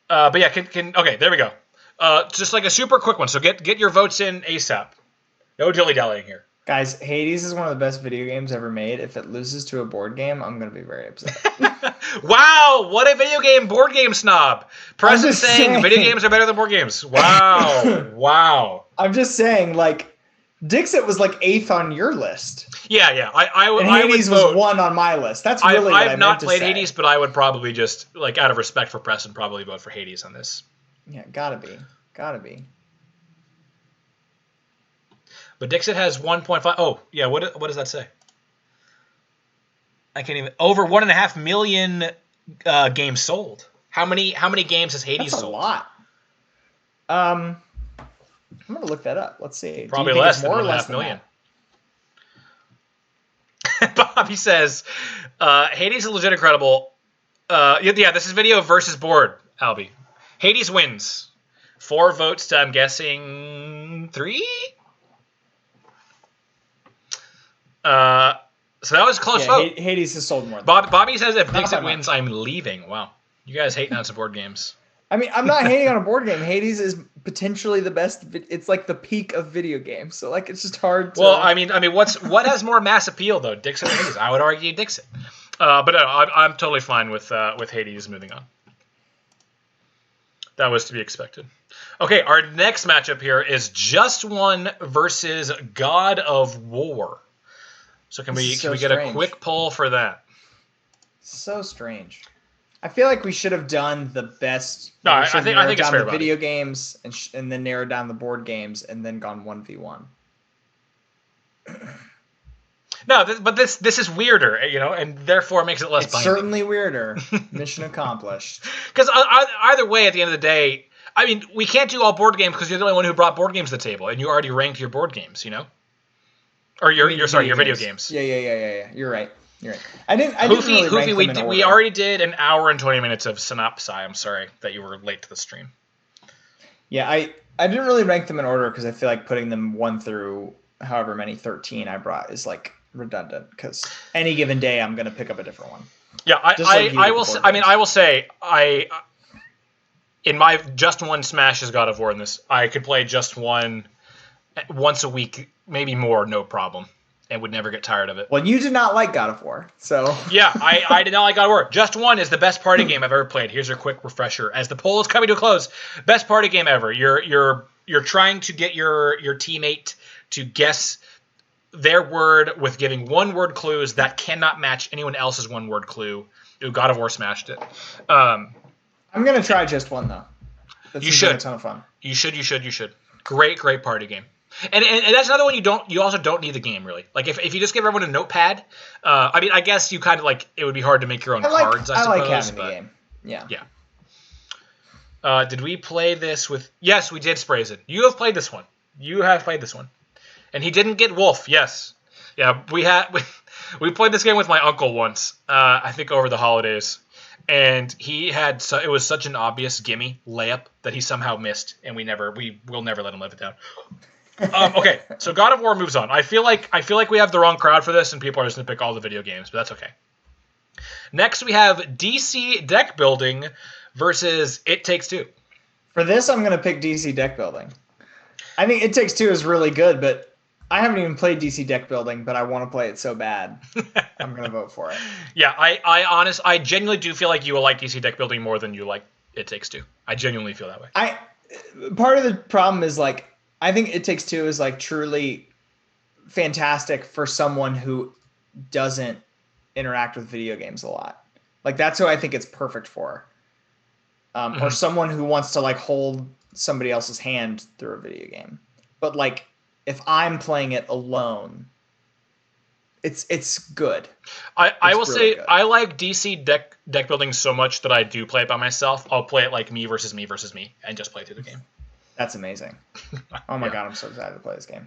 But yeah, okay, there we go. Just like a super quick one. So get your votes in ASAP. No dilly dallying here. Guys, Hades is one of the best video games ever made. If it loses to a board game, I'm going to be very upset. Wow, what a video game board game snob. Preston saying video games are better than board games. Wow. Wow. I'm just saying, Dixit was 8th on your list. Yeah. And Hades was 1 on my list. That's really what I meant to say. I've not played Hades, but I would probably just, out of respect for Preston, probably vote for Hades on this. Yeah, gotta be. But Dixit has 1.5. Oh, yeah. What does that say? I can't even. Over 1.5 million games sold. How many games has Hades sold? That's a lot. I'm gonna look that up. Let's see. Probably less than 1.5 million. Bobby says, Hades is legit incredible. Yeah, this is video versus board, Albie. Hades wins. 4 votes to, I'm guessing, 3? So that was a close vote. Hades has sold more. Bobby says if Dixit wins, I'm leaving. Wow. You guys hating on some board games. I mean, I'm not hating on a board game. Hades is potentially the best. It's like the peak of video games. So it's just hard to... Well, I mean, what has more mass appeal though, Dixit or Hades? I would argue Dixit. But no, I'm totally fine with Hades moving on. That was to be expected. Okay, our next matchup here is Just One versus God of War. So can we get a quick poll for that? So strange. I feel like we should have done the best. No, I think it's fair. The video games and then narrowed down the board games and then gone 1v1. No, but this is weirder, and therefore makes it less binding. It's certainly weirder. Mission accomplished. Because either way, at the end of the day, I mean, we can't do all board games because you're the only one who brought board games to the table, and you already ranked your board games, Or your video games. Yeah. You're right. I didn't really rank them in order. We already did an hour and 20 minutes of synopsis. I'm sorry that you were late to the stream. Yeah, I didn't really rank them in order because I feel like putting them 1 through however many 13 I brought is redundant because any given day I'm going to pick up a different one. Yeah, I will say in my Just One Smash is God of War in this, I could play Just One once a week, maybe more, no problem, and would never get tired of it. Well, you did not like God of War, so... Yeah, I did not like God of War. Just One is the best party game I've ever played. Here's your quick refresher. As the poll is coming to a close, best party game ever. You're trying to get your teammate to guess their word with giving 1-word clues that cannot match anyone else's 1-word clue. God of War smashed it. I'm gonna try just one though. That You seems like should. a ton of fun. You should. Great party game. And that's another one you also don't need the game really. Like if you just give everyone a notepad, I mean I guess you kind of like it would be hard to make your own cards. I suppose. I like having the game. Yeah. Yeah. Did we play this with? Yes, we did. Sprazen. You have played this one. And he didn't get Wolf. Yes. Yeah. We played this game with my uncle once. I think over the holidays. And it was such an obvious gimme layup that he somehow missed, and we'll never let him live it down. Okay, so God of War moves on. I feel like we have the wrong crowd for this, and people are just gonna pick all the video games, but that's okay. Next, we have DC deck building versus It Takes Two. For this, I'm gonna pick DC deck building. I think It Takes Two is really good, but I haven't even played DC deck building, but I want to play it so bad. I'm gonna vote for it. Yeah, I genuinely do feel like you will like DC deck building more than you like It Takes Two. I genuinely feel that way. Part of the problem is like I think It Takes Two is like truly fantastic for someone who doesn't interact with video games a lot. Like that's who I think it's perfect for. Or someone who wants to like hold somebody else's hand through a video game. But like if I'm playing it alone, it's good. I will say good. I like DC deck building so much that I do play it by myself. I'll play it like me versus me, and just play through the game. That's amazing. Oh my god, I'm so excited to play this game.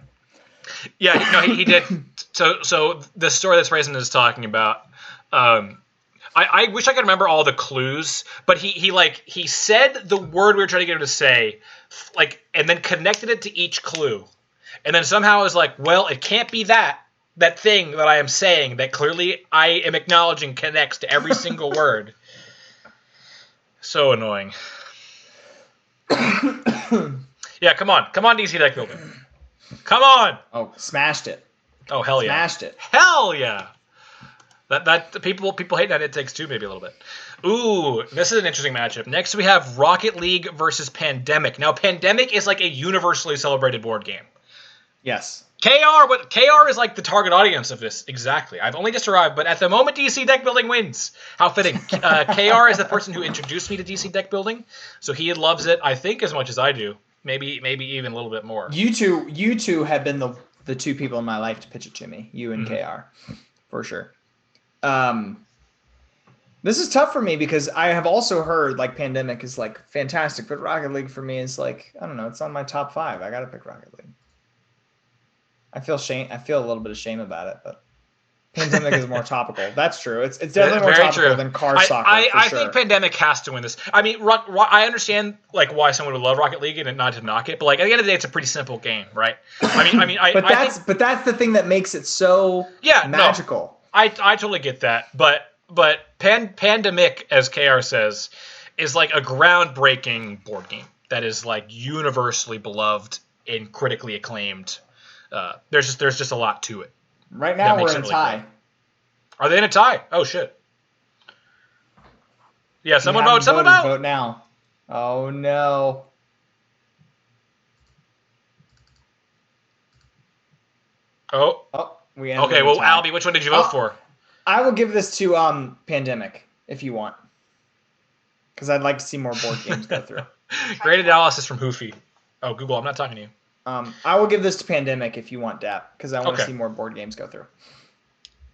Yeah, no, he did. So the story that Preston is talking about, I wish I could remember all the clues, but he said the word we were trying to get him to say, like, and then connected it to each clue. And then somehow I was like, well, it can't be that thing that I am saying that clearly I am acknowledging connects to every single word. So annoying. Yeah, come on, DC deck building. Come on. Oh, smashed it. Oh hell yeah. Smashed it. Hell yeah. That people hate that It Takes Two maybe a little bit. Ooh, this is an interesting matchup. Next we have Rocket League versus Pandemic. Now Pandemic is like a universally celebrated board game. Yes. KR is like the target audience of this. Exactly. I've only just arrived, but at the moment DC deck building wins. How fitting. KR is the person who introduced me to DC deck building, so he loves it, I think, as much as I do. Maybe even a little bit more. You two have been the two people in my life to pitch it to me. You and KR, for sure. This is tough for me because I have also heard like Pandemic is like fantastic, but Rocket League for me is like, I don't know, it's on my top 5. I gotta pick Rocket League. I feel a little bit of shame about it, but Pandemic is more topical. That's true. It's definitely more topical than car soccer. I think Pandemic has to win this. I mean, I understand like why someone would love Rocket League and not to knock it, but like at the end of the day, it's a pretty simple game, right? But that's the thing that makes it so magical. No, I totally get that, but Pandemic, as KR says, is like a groundbreaking board game that is like universally beloved and critically acclaimed. There's just a lot to it. Right now we're in a tie. Are they in a tie? Oh shit. Yeah, someone vote. Vote now. Oh no. Oh, we ended. Okay, well, Albie, which one did you vote for? I will give this to Pandemic if you want, because I'd like to see more board games go through. Great analysis from Hoofy. Oh, Google, I'm not talking to you. I will give this to Pandemic if you want, Dap, because I want to see more board games go through.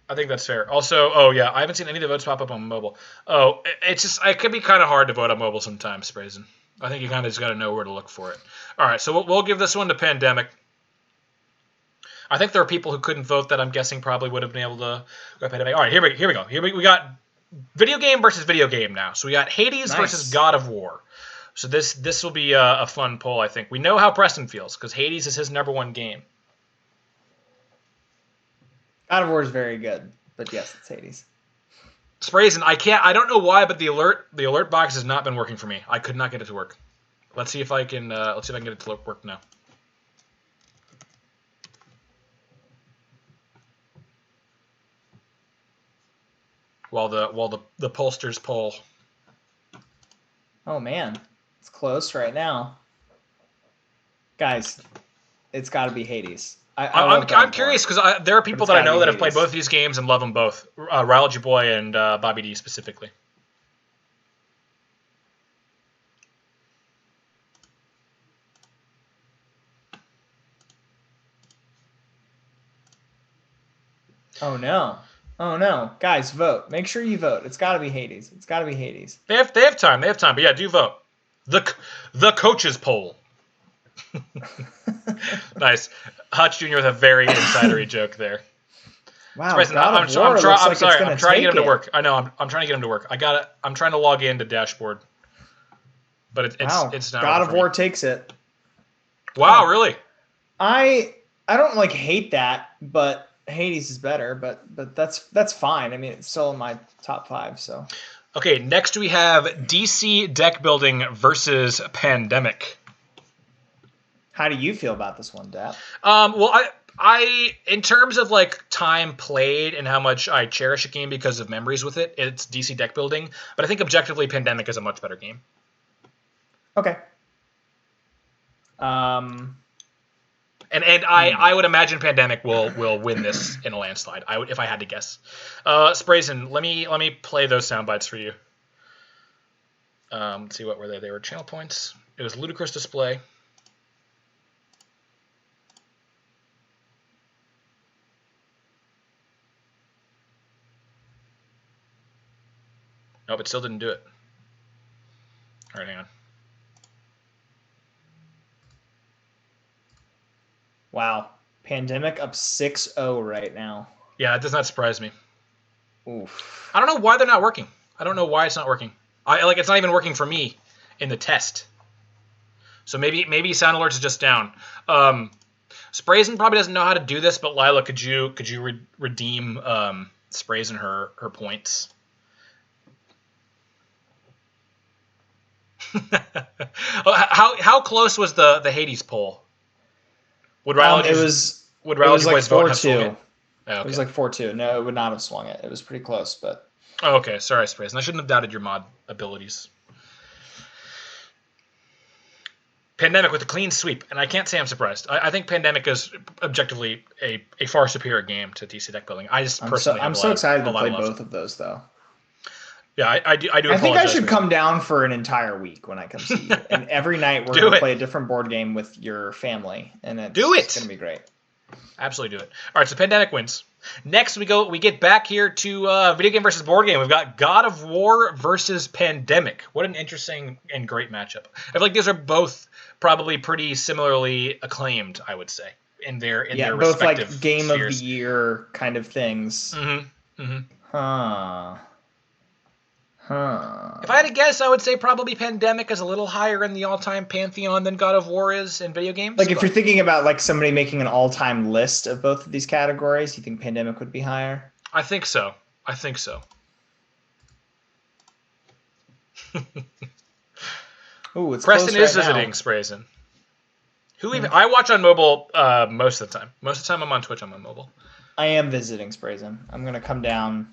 I think that's fair. Also, I haven't seen any of the votes pop up on mobile. Oh, it could be kind of hard to vote on mobile sometimes, Brazen. I think you kind of just got to know where to look for it. All right, so we'll give this one to Pandemic. I think there are people who couldn't vote that I'm guessing probably would have been able to go Pandemic. All right, here we go. We got video game versus video game now. So we got Hades versus God of War. So this will be a fun poll, I think. We know how Preston feels because Hades is his number one game. God of War is very good, but yes, it's Hades. Sprazen, I don't know why, but the alert box has not been working for me. I could not get it to work. Let's see if I can get it to work now. While the pollsters poll. Oh man, it's close right now, guys. It's got to be Hades. I'm curious because there are people that I know that have played both of these games and love them both. Ryology Boy and Bobby D specifically. Oh no. Oh no. Guys, vote. Make sure you vote. It's gotta be Hades. It's gotta be Hades. They have time. They have time. But yeah, do vote. The coaches poll. Nice. Hutch Jr. with a very insidery joke there. Wow. Preston, I'm sorry. I'm trying to get him to work. I know. I'm trying to get him to work. I'm trying to log into dashboard, but it's not. God of War takes it. Wow, really? I don't like hate that, but Hades is better. But that's fine. I mean, it's still in my top 5. So. Okay. Next we have DC deck building versus Pandemic. How do you feel about this one, Dap? Well, I in terms of like time played and how much I cherish a game because of memories with it, it's DC deck building. But I think objectively, Pandemic is a much better game. Okay. And I would imagine Pandemic will win this in a landslide. If I had to guess. Sprayson, let me play those sound bites for you. Let's see what were they. They were channel points. It was ludicrous display. Nope, it still didn't do it. All right, hang on. Wow. Pandemic up 6-0 right now. Yeah, it does not surprise me. Oof. I don't know why they're not working. I don't know why it's not working. It's not even working for me in the test. So maybe sound alerts is just down. Sprayson probably doesn't know how to do this, but Lila, could you redeem Sprayson her points? How close was the Hades poll? Would Ryology it was like 4-2. Okay. It was like 4-2. No, it would not have swung it. It was pretty close, but. Oh, okay. Sorry, Sprayson. I shouldn't have doubted your mod abilities. Pandemic with a clean sweep, and I can't say I'm surprised. I think Pandemic is objectively a far superior game to DC deck building. I'm so excited to play both of those, though. Yeah, I do. I think I should come down for an entire week when I come see you, and every night we're gonna play a different board game with your family, and it's gonna be great. Absolutely do it. All right, so Pandemic wins. Next, we get back here to video game versus board game. We've got God of War versus Pandemic. What an interesting and great matchup. I feel like these are both probably pretty similarly acclaimed, I would say, in their both respective like game spheres. of the year kind of things. Mm-hmm. Mm-hmm. Huh. If I had to guess, I would say probably Pandemic is a little higher in the all-time pantheon than God of War is in video games. Like if you're thinking about like somebody making an all-time list of both of these categories, you think Pandemic would be higher? I think so. Ooh, it's Preston close is right visiting now. Sprayson. I watch on mobile most of the time. Most of the time I'm on Twitch on my mobile. I am visiting Sprayson. I'm gonna come down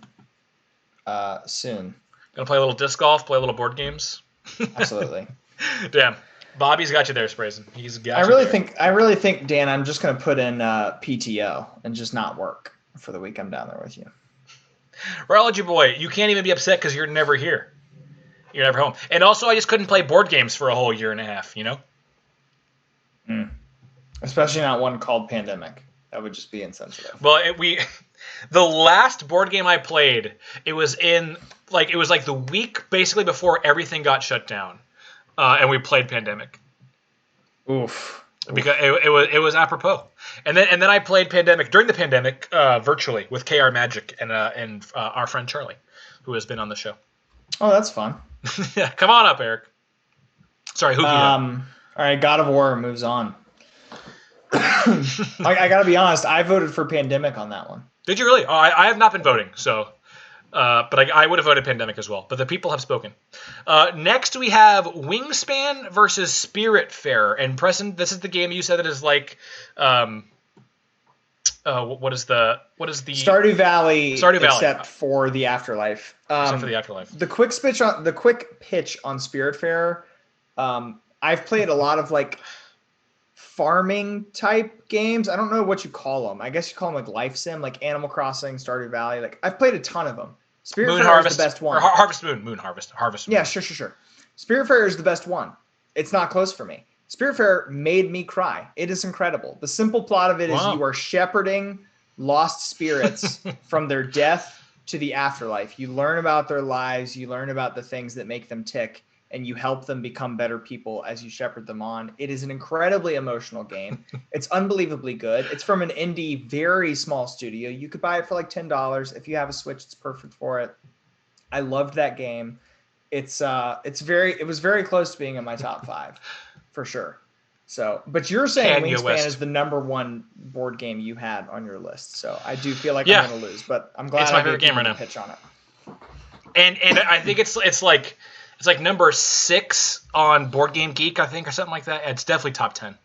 soon. Gonna play a little disc golf, play a little board games. Absolutely. Damn, Bobby's got you there, Sprayson. He's got. I really think, Dan, I'm just gonna put in PTO and just not work for the week I'm down there with you. Rology boy, you can't even be upset because you're never here. You're never home. And also, I just couldn't play board games for a whole year and a half. You know. Especially not one called Pandemic. That would just be insensitive. Well, the last board game I played, it was like the week basically before everything got shut down, and we played Pandemic. Oof. Because it was apropos, and then I played Pandemic during the pandemic virtually with KR Magic and our friend Charlie, who has been on the show. Oh, that's fun. Yeah, come on up, Eric. Sorry, who? All right, God of War moves on. I gotta be honest. I voted for Pandemic on that one. Did you really? Oh, I have not been voting, so. But I would have voted Pandemic as well. But the people have spoken. Next, we have Wingspan versus Spiritfarer. And Preston, this is the game you said that is like, what is the Stardew Valley? Except for the Afterlife. Except for the Afterlife. The quick pitch on Spiritfarer. I've played a lot of like farming type games. I don't know what you call them. I guess you call them like life sim, like Animal Crossing, Stardew Valley. Like I've played a ton of them. Spiritfarer is the best one. Or Harvest Moon. Harvest Moon. Yeah, sure. Spiritfarer is the best one. It's not close for me. Spiritfarer made me cry. It is incredible. The simple plot of it is you are shepherding lost spirits from their death to the afterlife. You learn about their lives, you learn about the things that make them tick, and you help them become better people as you shepherd them on. It is an incredibly emotional game. It's unbelievably good. It's from an indie, very small studio. You could buy it for like $10. If you have a Switch, it's perfect for it. I loved that game. It was very close to being in my top 5 for sure. So, but you're saying Wingspan is the number 1 board game you had on your list. So I do feel like I'm going to lose, but I'm glad it's my favorite game right now. Pitch on it. And I think it's like number 6 on Board Game Geek, I think, or something like that. It's definitely top 10.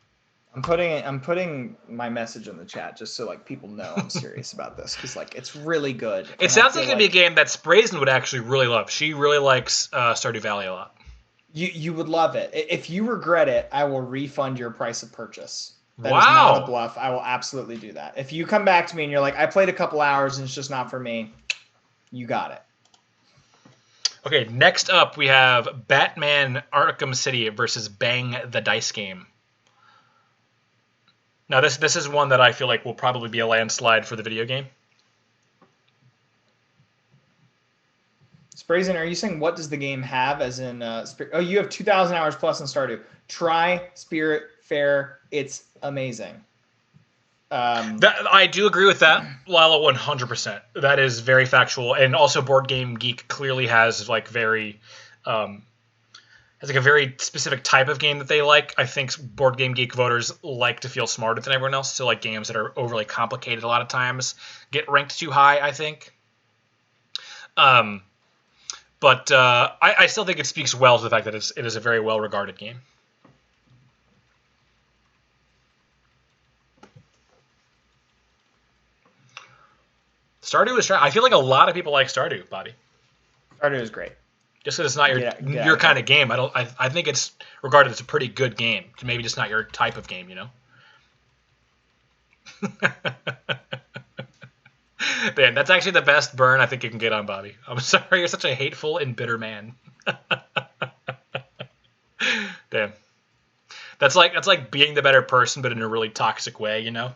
I'm putting my message in the chat just so like people know I'm serious about this, because like it's really good. It sounds like it'd be a game that Brazen would actually really love. She really likes Stardew Valley a lot. You would love it. If you regret it, I will refund your price of purchase. That wow. is not a bluff. I will absolutely do that. If you come back to me and you're like, I played a couple hours and it's just not for me, you got it. Okay, next up we have Batman Arkham City versus Bang the Dice Game. Now this is one that I feel like will probably be a landslide for the video game. Brazen, are you saying what does the game have as in you have 2,000 hours plus in Stardew. Try Spirit Fair. It's amazing. I do agree with that, Lila, 100%. That is very factual. And also Board Game Geek clearly has like very a very specific type of game that they like. I think Board Game Geek voters like to feel smarter than everyone else, so like games that are overly complicated a lot of times get ranked too high, I think. But I still think it speaks well to the fact that it is a very well-regarded game. Stardew is. I feel like a lot of people like Stardew, Bobby. Stardew is great. Just because it's not your kind of game, I think it's regarded as a pretty good game. Maybe just not your type of game, you know. Man, that's actually the best burn I think you can get on Bobby. I'm sorry, you're such a hateful and bitter man. Damn. That's like being the better person, but in a really toxic way, you know?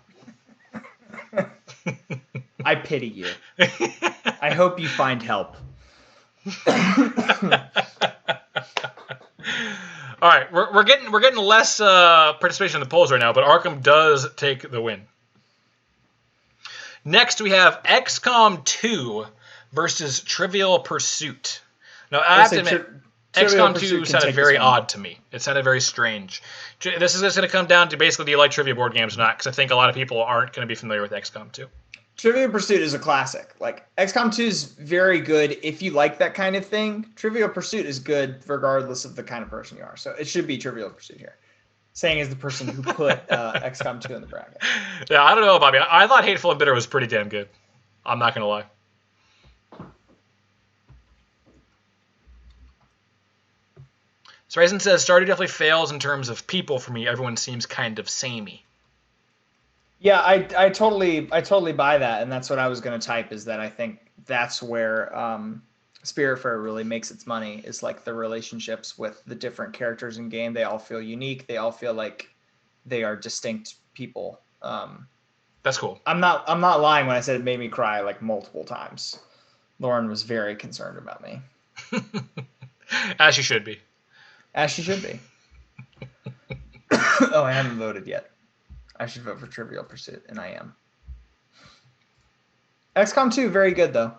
I pity you. I hope you find help. All right, we're getting less participation in the polls right now, but Arkham does take the win. Next, we have XCOM 2 versus Trivial Pursuit. Now, I have to admit, XCOM 2 sounded very odd to me. It sounded very strange. This is just going to come down to basically, do you like trivia board games or not? Because I think a lot of people aren't going to be familiar with XCOM 2. Trivial Pursuit is a classic. Like, XCOM 2 is very good if you like that kind of thing. Trivial Pursuit is good regardless of the kind of person you are. So it should be Trivial Pursuit here. Saying as the person who put XCOM 2 in the bracket. Yeah, I don't know, Bobby. I thought Hateful and Bitter was pretty damn good. I'm not going to lie. So Ryzen says, Stardew definitely fails in terms of people for me. Everyone seems kind of samey. Yeah, I totally buy that, and that's what I was going to type, is that I think that's where Spiritfarer really makes its money, is like the relationships with the different characters in game. They all feel unique. They all feel like they are distinct people. That's cool. I'm not lying when I said it made me cry like multiple times. Lauren was very concerned about me. As she should be. As she should be. Oh, I haven't voted yet. I should vote for Trivial Pursuit, and I am. XCOM 2, very good, though.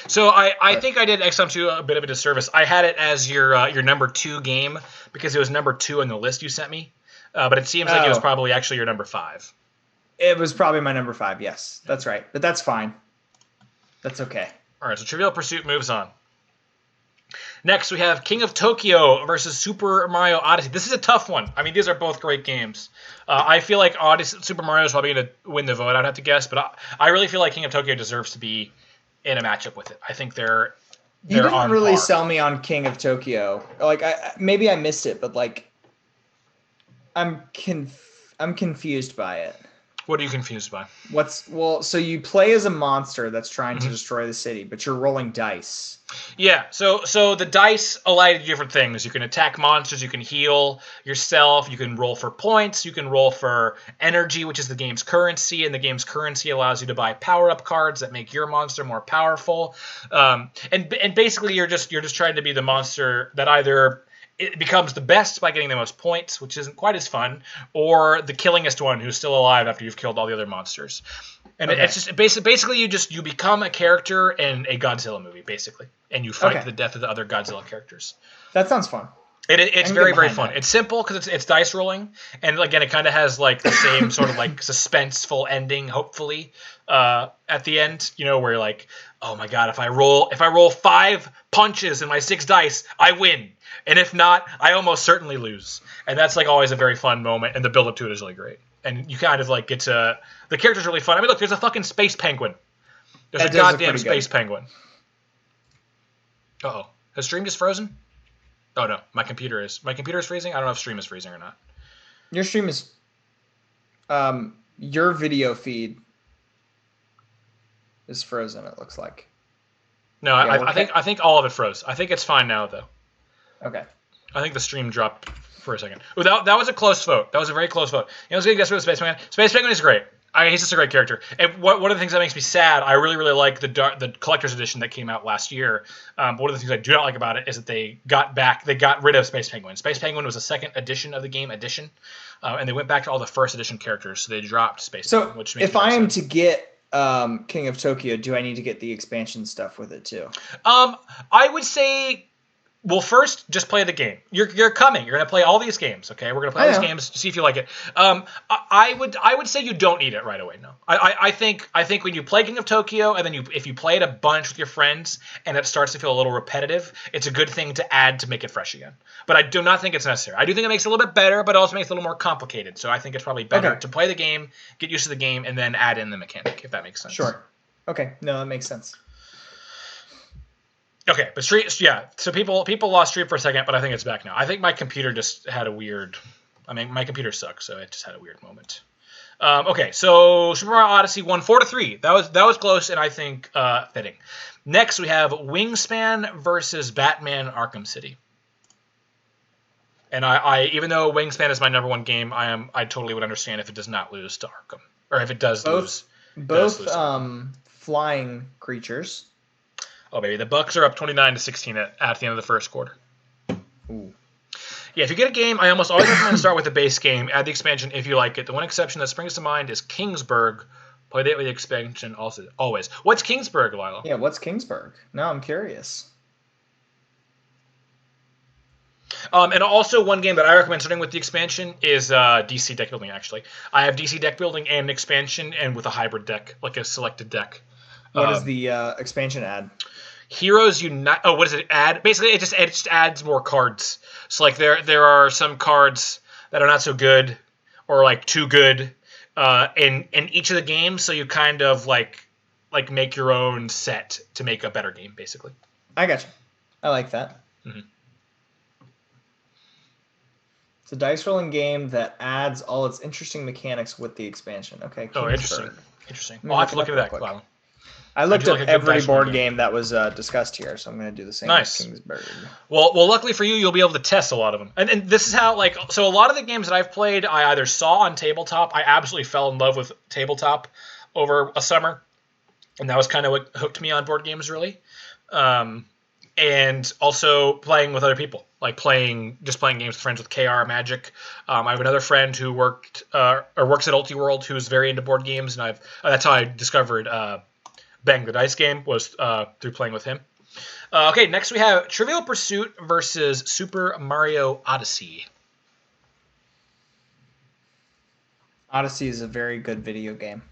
So I think I did XCOM 2 a bit of a disservice. I had it as your number 2 game because it was number 2 on the list you sent me. But it seems like it was probably actually your number 5. It was probably my number 5, yes. That's right. But that's fine. That's okay. All right, so Trivial Pursuit moves on. Next, we have King of Tokyo versus Super Mario Odyssey. This is a tough one. I mean, these are both great games. I feel like Super Mario is probably going to win the vote, I'd have to guess. But I really feel like King of Tokyo deserves to be in a matchup with it. I think they're You didn't on really par. sell me on King of Tokyo. Like, maybe I missed it, but like, I'm confused by it. What are you confused by? So you play as a monster that's trying to Mhm. destroy the city, but you're rolling dice. Yeah, so the dice allow you to do different things. You can attack monsters, you can heal yourself, you can roll for points, you can roll for energy, which is the game's currency, and the game's currency allows you to buy power-up cards that make your monster more powerful. And basically you're just trying to be the monster that either it becomes the best by getting the most points, which isn't quite as fun, or the killingest one who's still alive after you've killed all the other monsters. And Okay. it's just basically you become a character in a Godzilla movie, basically, and you fight to the death of the other Godzilla characters. That sounds fun. It's very, very fun. That. It's simple because it's dice rolling, and again, it kind of has like the same sort of like suspenseful ending, hopefully, at the end. You know, where you're like, oh my god, if I roll 5 punches in my 6 dice, I win, and if not, I almost certainly lose. And that's like always a very fun moment, and the build up to it is really great. And you kind of like get to the character's really fun. I mean, look, there's a fucking space penguin. There's a goddamn space penguin. Uh-oh. Has stream just frozen? Oh, no. My computer is freezing? I don't know if stream is freezing or not. Your stream is... your video feed is frozen, it looks like. No, yeah, I think all of it froze. I think it's fine now, though. Okay. I think the stream dropped for a second. Oh, that was a close vote. That was a very close vote. You know, let's guess for the Space Penguin. Space Penguin is great. He's just a great character. And one of the things that makes me sad, I really, really like the collector's edition that came out last year. But one of the things I do not like about it is that they got rid of Space Penguin. Space Penguin was a second edition of the game edition, and they went back to all the first edition characters, so they dropped Space Penguin. Which makes if I am to get King of Tokyo, do I need to get the expansion stuff with it too? I would say... Well, first, just play the game. You're coming. You're gonna play all these games. Okay, we're gonna play all these games to see if you like it. I would say you don't need it right away. No, I think when you play King of Tokyo and then if you play it a bunch with your friends and it starts to feel a little repetitive, it's a good thing to add to make it fresh again. But I do not think it's necessary. I do think it makes it a little bit better, but it also makes it a little more complicated. So I think it's probably better to play the game, get used to the game, and then add in the mechanic, if that makes sense. Sure. Okay. No, that makes sense. Okay, but so people lost Street for a second, but I think it's back now. I think my computer just had a weird... I mean, my computer sucks, so it just had a weird moment. Okay, so Super Mario Odyssey won 4-3. That was close, and I think fitting. Next, we have Wingspan versus Batman Arkham City. And I even though Wingspan is my number one game, I totally would understand if it does not lose to Arkham, or if it does lose. Both flying creatures. Oh, baby. The Bucks are up 29-16 at the end of the first quarter. Ooh. Yeah, if you get a game, I almost always recommend to start with the base game, add the expansion if you like it. The one exception that springs to mind is Kingsburg. Play it with the expansion also, always. What's Kingsburg, Lilo? Yeah, what's Kingsburg? No, I'm curious. And also one game that I recommend starting with the expansion is DC deck building, actually. I have DC deck building and an expansion and with a hybrid deck, like a selected deck. What does the expansion add? Heroes Unite. Oh, what does it add? Basically, it just adds more cards. So like there are some cards that are not so good or like too good in each of the games. So you kind of like make your own set to make a better game, basically. I gotcha. I like that. Mm-hmm. It's a dice rolling game that adds all its interesting mechanics with the expansion. Okay. Oh, interesting. I'll have to look at that, Cloud. I looked at every board game that was discussed here, so I'm going to do the same with Kingsburg. Well, luckily for you, you'll be able to test a lot of them. And this is how, so a lot of the games that I've played, I either saw on tabletop. I absolutely fell in love with tabletop over a summer. And that was kind of what hooked me on board games, really. And also playing with other people, like playing games with friends with KR Magic. I have another friend who works at Ultiworld who's very into board games, and that's how I discovered Bang the Dice game was through playing with him. Okay, next we have Trivial Pursuit versus Super Mario Odyssey. Odyssey is a very good video game.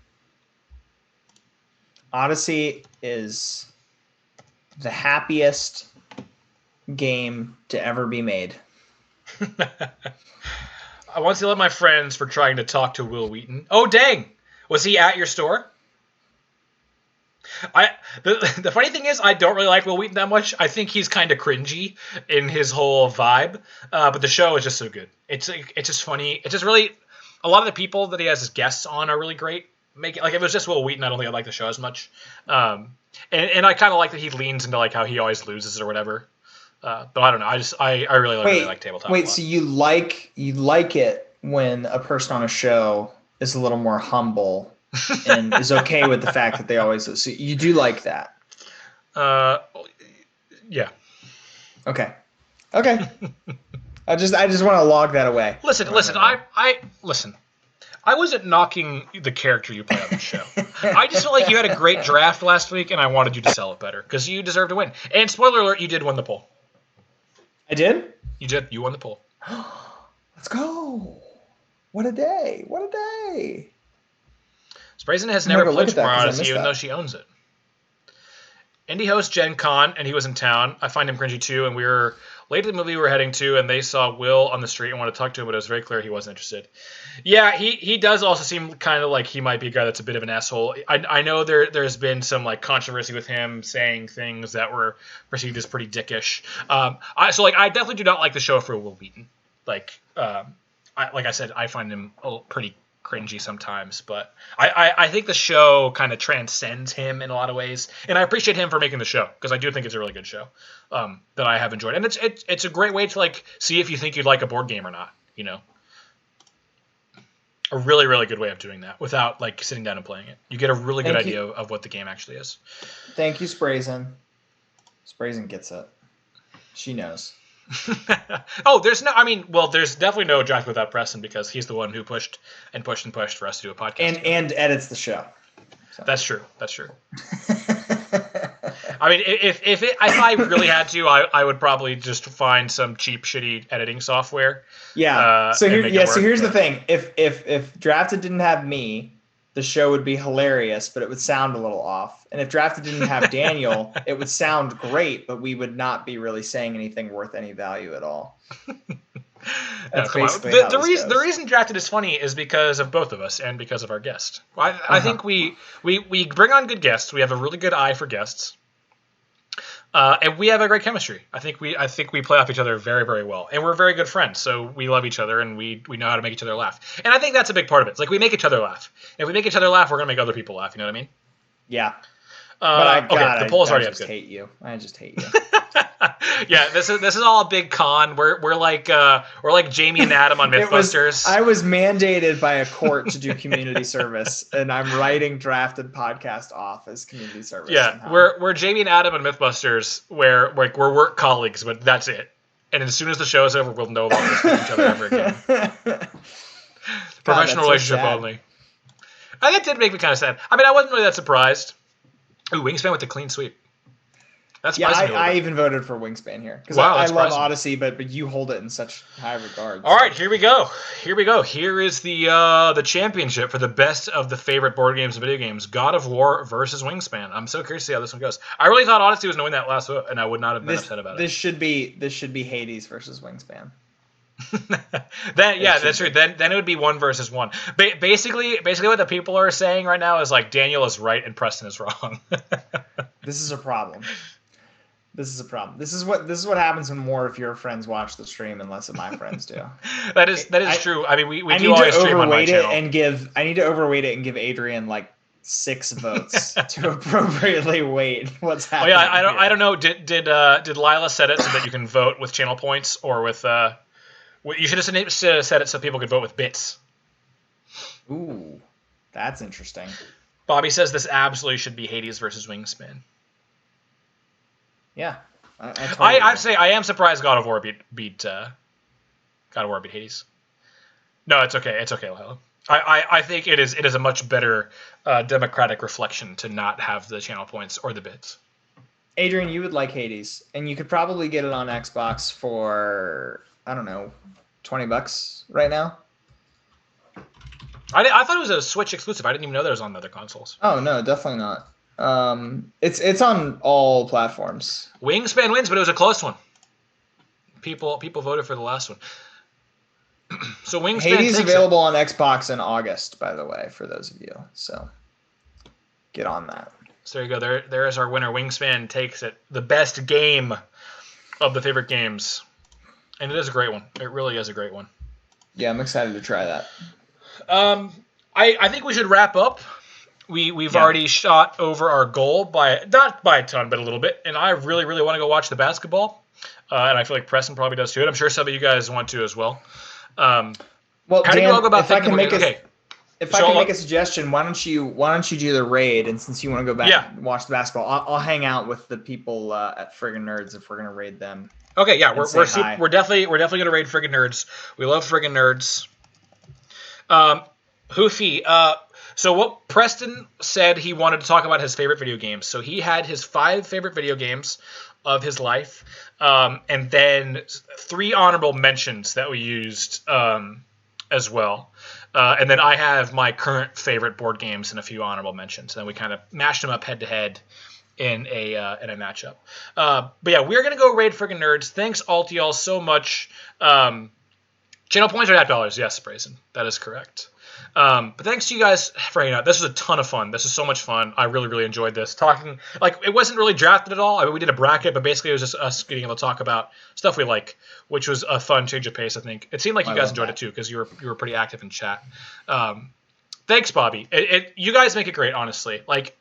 Odyssey is the happiest game to ever be made. I once yelled at my friends for trying to talk to Will Wheaton. Oh, dang! Was he at your store? The funny thing is, I don't really like Will Wheaton that much. I think he's kind of cringy in his whole vibe, but the show is just so good. It's just funny. It's just really a lot of the people that he has as guests on are really great. If it was just Will Wheaton, I don't think I'd like the show as much. And I kind of like that he leans into like how he always loses or whatever. But I don't know. I really like tabletop. Wait, so you like it when a person on a show is a little more humble and is okay with the fact that they always lose. So you do like that? Yeah. Okay. I just want to log that away. Listen. I wasn't knocking the character you play on the show. I just felt like you had a great draft last week, and I wanted you to sell it better because you deserve to win. And spoiler alert, you did win the poll. I did? You did. You won the poll. Let's go. What a day. Preston has never played tomorrow Odyssey, even though she owns it. Indie host Gen Con, and he was in town. I find him cringy too, and we were late to the movie we were heading to, and they saw Will on the street and wanted to talk to him, but it was very clear he wasn't interested. Yeah, he does also seem kind of like he might be a guy that's a bit of an asshole. I know there's been some like controversy with him saying things that were perceived as pretty dickish. I definitely do not like the show for Will Wheaton. Like I said, I find him pretty cringy sometimes, but I think the show kind of transcends him in a lot of ways, and I appreciate him for making the show because I do think it's a really good show that I have enjoyed, and it's a great way to like see if you think you'd like a board game or not, you know. A really, really good way of doing that without like sitting down and playing it. You get a really good idea of what the game actually is. Thank you, Sprazen. Sprazen gets it. She knows. There's definitely no Jack without Preston because he's the one who pushed for us to do a podcast. And edits the show. So. That's true. I mean, if I really had to, I would probably just find some cheap, shitty editing software. Yeah. Here's the thing. If Drafted didn't have me, the show would be hilarious, but it would sound a little off. And if Drafted didn't have Daniel, it would sound great, but we would not be really saying anything worth any value at all. That's basically the reason Drafted is funny is because of both of us and because of our guest. I think we bring on good guests. We have a really good eye for guests. And we have a great chemistry. I think we play off each other very, very well. And we're very good friends, so we love each other and we know how to make each other laugh. And I think that's a big part of it. It's like we make each other laugh. If we make each other laugh, we're going to make other people laugh. You know what I mean? Yeah. The polls already have good. I just hate you. Yeah, this is all a big con. We're like Jamie and Adam on Mythbusters. I was mandated by a court to do community service, and I'm writing Drafted podcast off as community service. Yeah, somehow. we're Jamie and Adam on Mythbusters, where like we're work colleagues, but that's it. And as soon as the show is over, we'll no longer see each other ever again. Professional relationship only. That did make me kind of sad. I mean, I wasn't really that surprised. Ooh, Wingspan with the clean sweep. That's I even voted for Wingspan here because I love Odyssey, but you hold it in such high regard. All right, here we go. Here is the championship for the best of the favorite board games and video games: God of War versus Wingspan. I'm so curious to see how this one goes. I really thought Odyssey was going to win that last vote, and I would not have been upset about it. This should be Hades versus Wingspan. That's true. Then it would be 1 versus 1. Basically, what the people are saying right now is like Daniel is right and Preston is wrong. This is a problem. This is what happens when more of your friends watch the stream and less of my friends do. that is true. I mean, we do always stream on my channel. I need to overweight it and give Adrian like 6 votes to appropriately weight what's happening. Oh yeah, I don't know. Did Lila set it so that you can vote with channel points or with you should have set it so people could vote with bits. Ooh, that's interesting. Bobby says this absolutely should be Hades versus Wingspan. Yeah, I'd say I am surprised God of War beat Hades. No, it's okay. It's okay, Lila. I think it is a much better democratic reflection to not have the channel points or the bits. Adrian, you would like Hades, and you could probably get it on Xbox for I don't know, $20 right now. I thought it was a Switch exclusive. I didn't even know that it was on other consoles. Oh no, definitely not. It's on all platforms. Wingspan wins, but it was a close one. People voted for the last one. So Wingspan Hades available on Xbox in August, by the way, for those of you. So get on that. So there you go. There is our winner. Wingspan takes it. The best game of the favorite games. And it is a great one. It really is a great one. Yeah, I'm excited to try that. I think we should wrap up. We've already shot over our goal not by a ton, but a little bit. And I really, really want to go watch the basketball. And I feel like Preston probably does too. And I'm sure some of you guys want to as well. Well, how do you all go about thinking? If I can make a suggestion, why don't you do the raid? And since you want to go back and watch the basketball, I'll hang out with the people at Friggin' Nerds if we're gonna raid them. Okay, yeah, we're definitely gonna raid Friggin' Nerds. We love Friggin' Nerds. Hoofy, so what Preston said, he wanted to talk about his favorite video games. So he had his 5 favorite video games of his life, and then 3 honorable mentions that we used as well. And then I have my current favorite board games and a few honorable mentions. And then we kind of mashed them up head to head in a matchup. But yeah, we're gonna go raid Friggin' Nerds. Thanks all to y'all so much. Channel points are $8. Yes, Brazen, that is correct. But thanks to you guys for hanging out. This was a ton of fun. This was so much fun. I really, really enjoyed this. Talking, like, it wasn't really drafted at all. I mean, we did a bracket, but basically it was just us getting able to talk about stuff we like, which was a fun change of pace, I think. It seemed like you guys enjoyed it too, because you were pretty active in chat. Thanks, Bobby. You guys make it great, honestly. Like,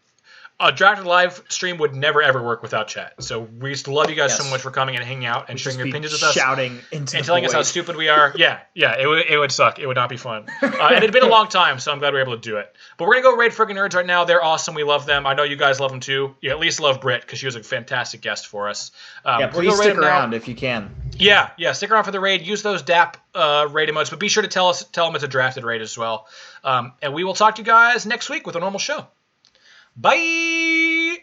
a drafted live stream would never ever work without chat. So we used to love you guys so much for coming and hanging out and sharing your opinions with us, shouting into and telling us how stupid we are. Yeah, it would suck. It would not be fun. And it'd been a long time, so I'm glad we were able to do it. But we're gonna go raid Friggin' Nerds right now. They're awesome. We love them. I know you guys love them too. You at least love Britt because she was a fantastic guest for us. Please stick around if you can. Yeah, stick around for the raid. Use those DAP raid emotes, but be sure to tell them it's a drafted raid as well. And we will talk to you guys next week with a normal show. Bye.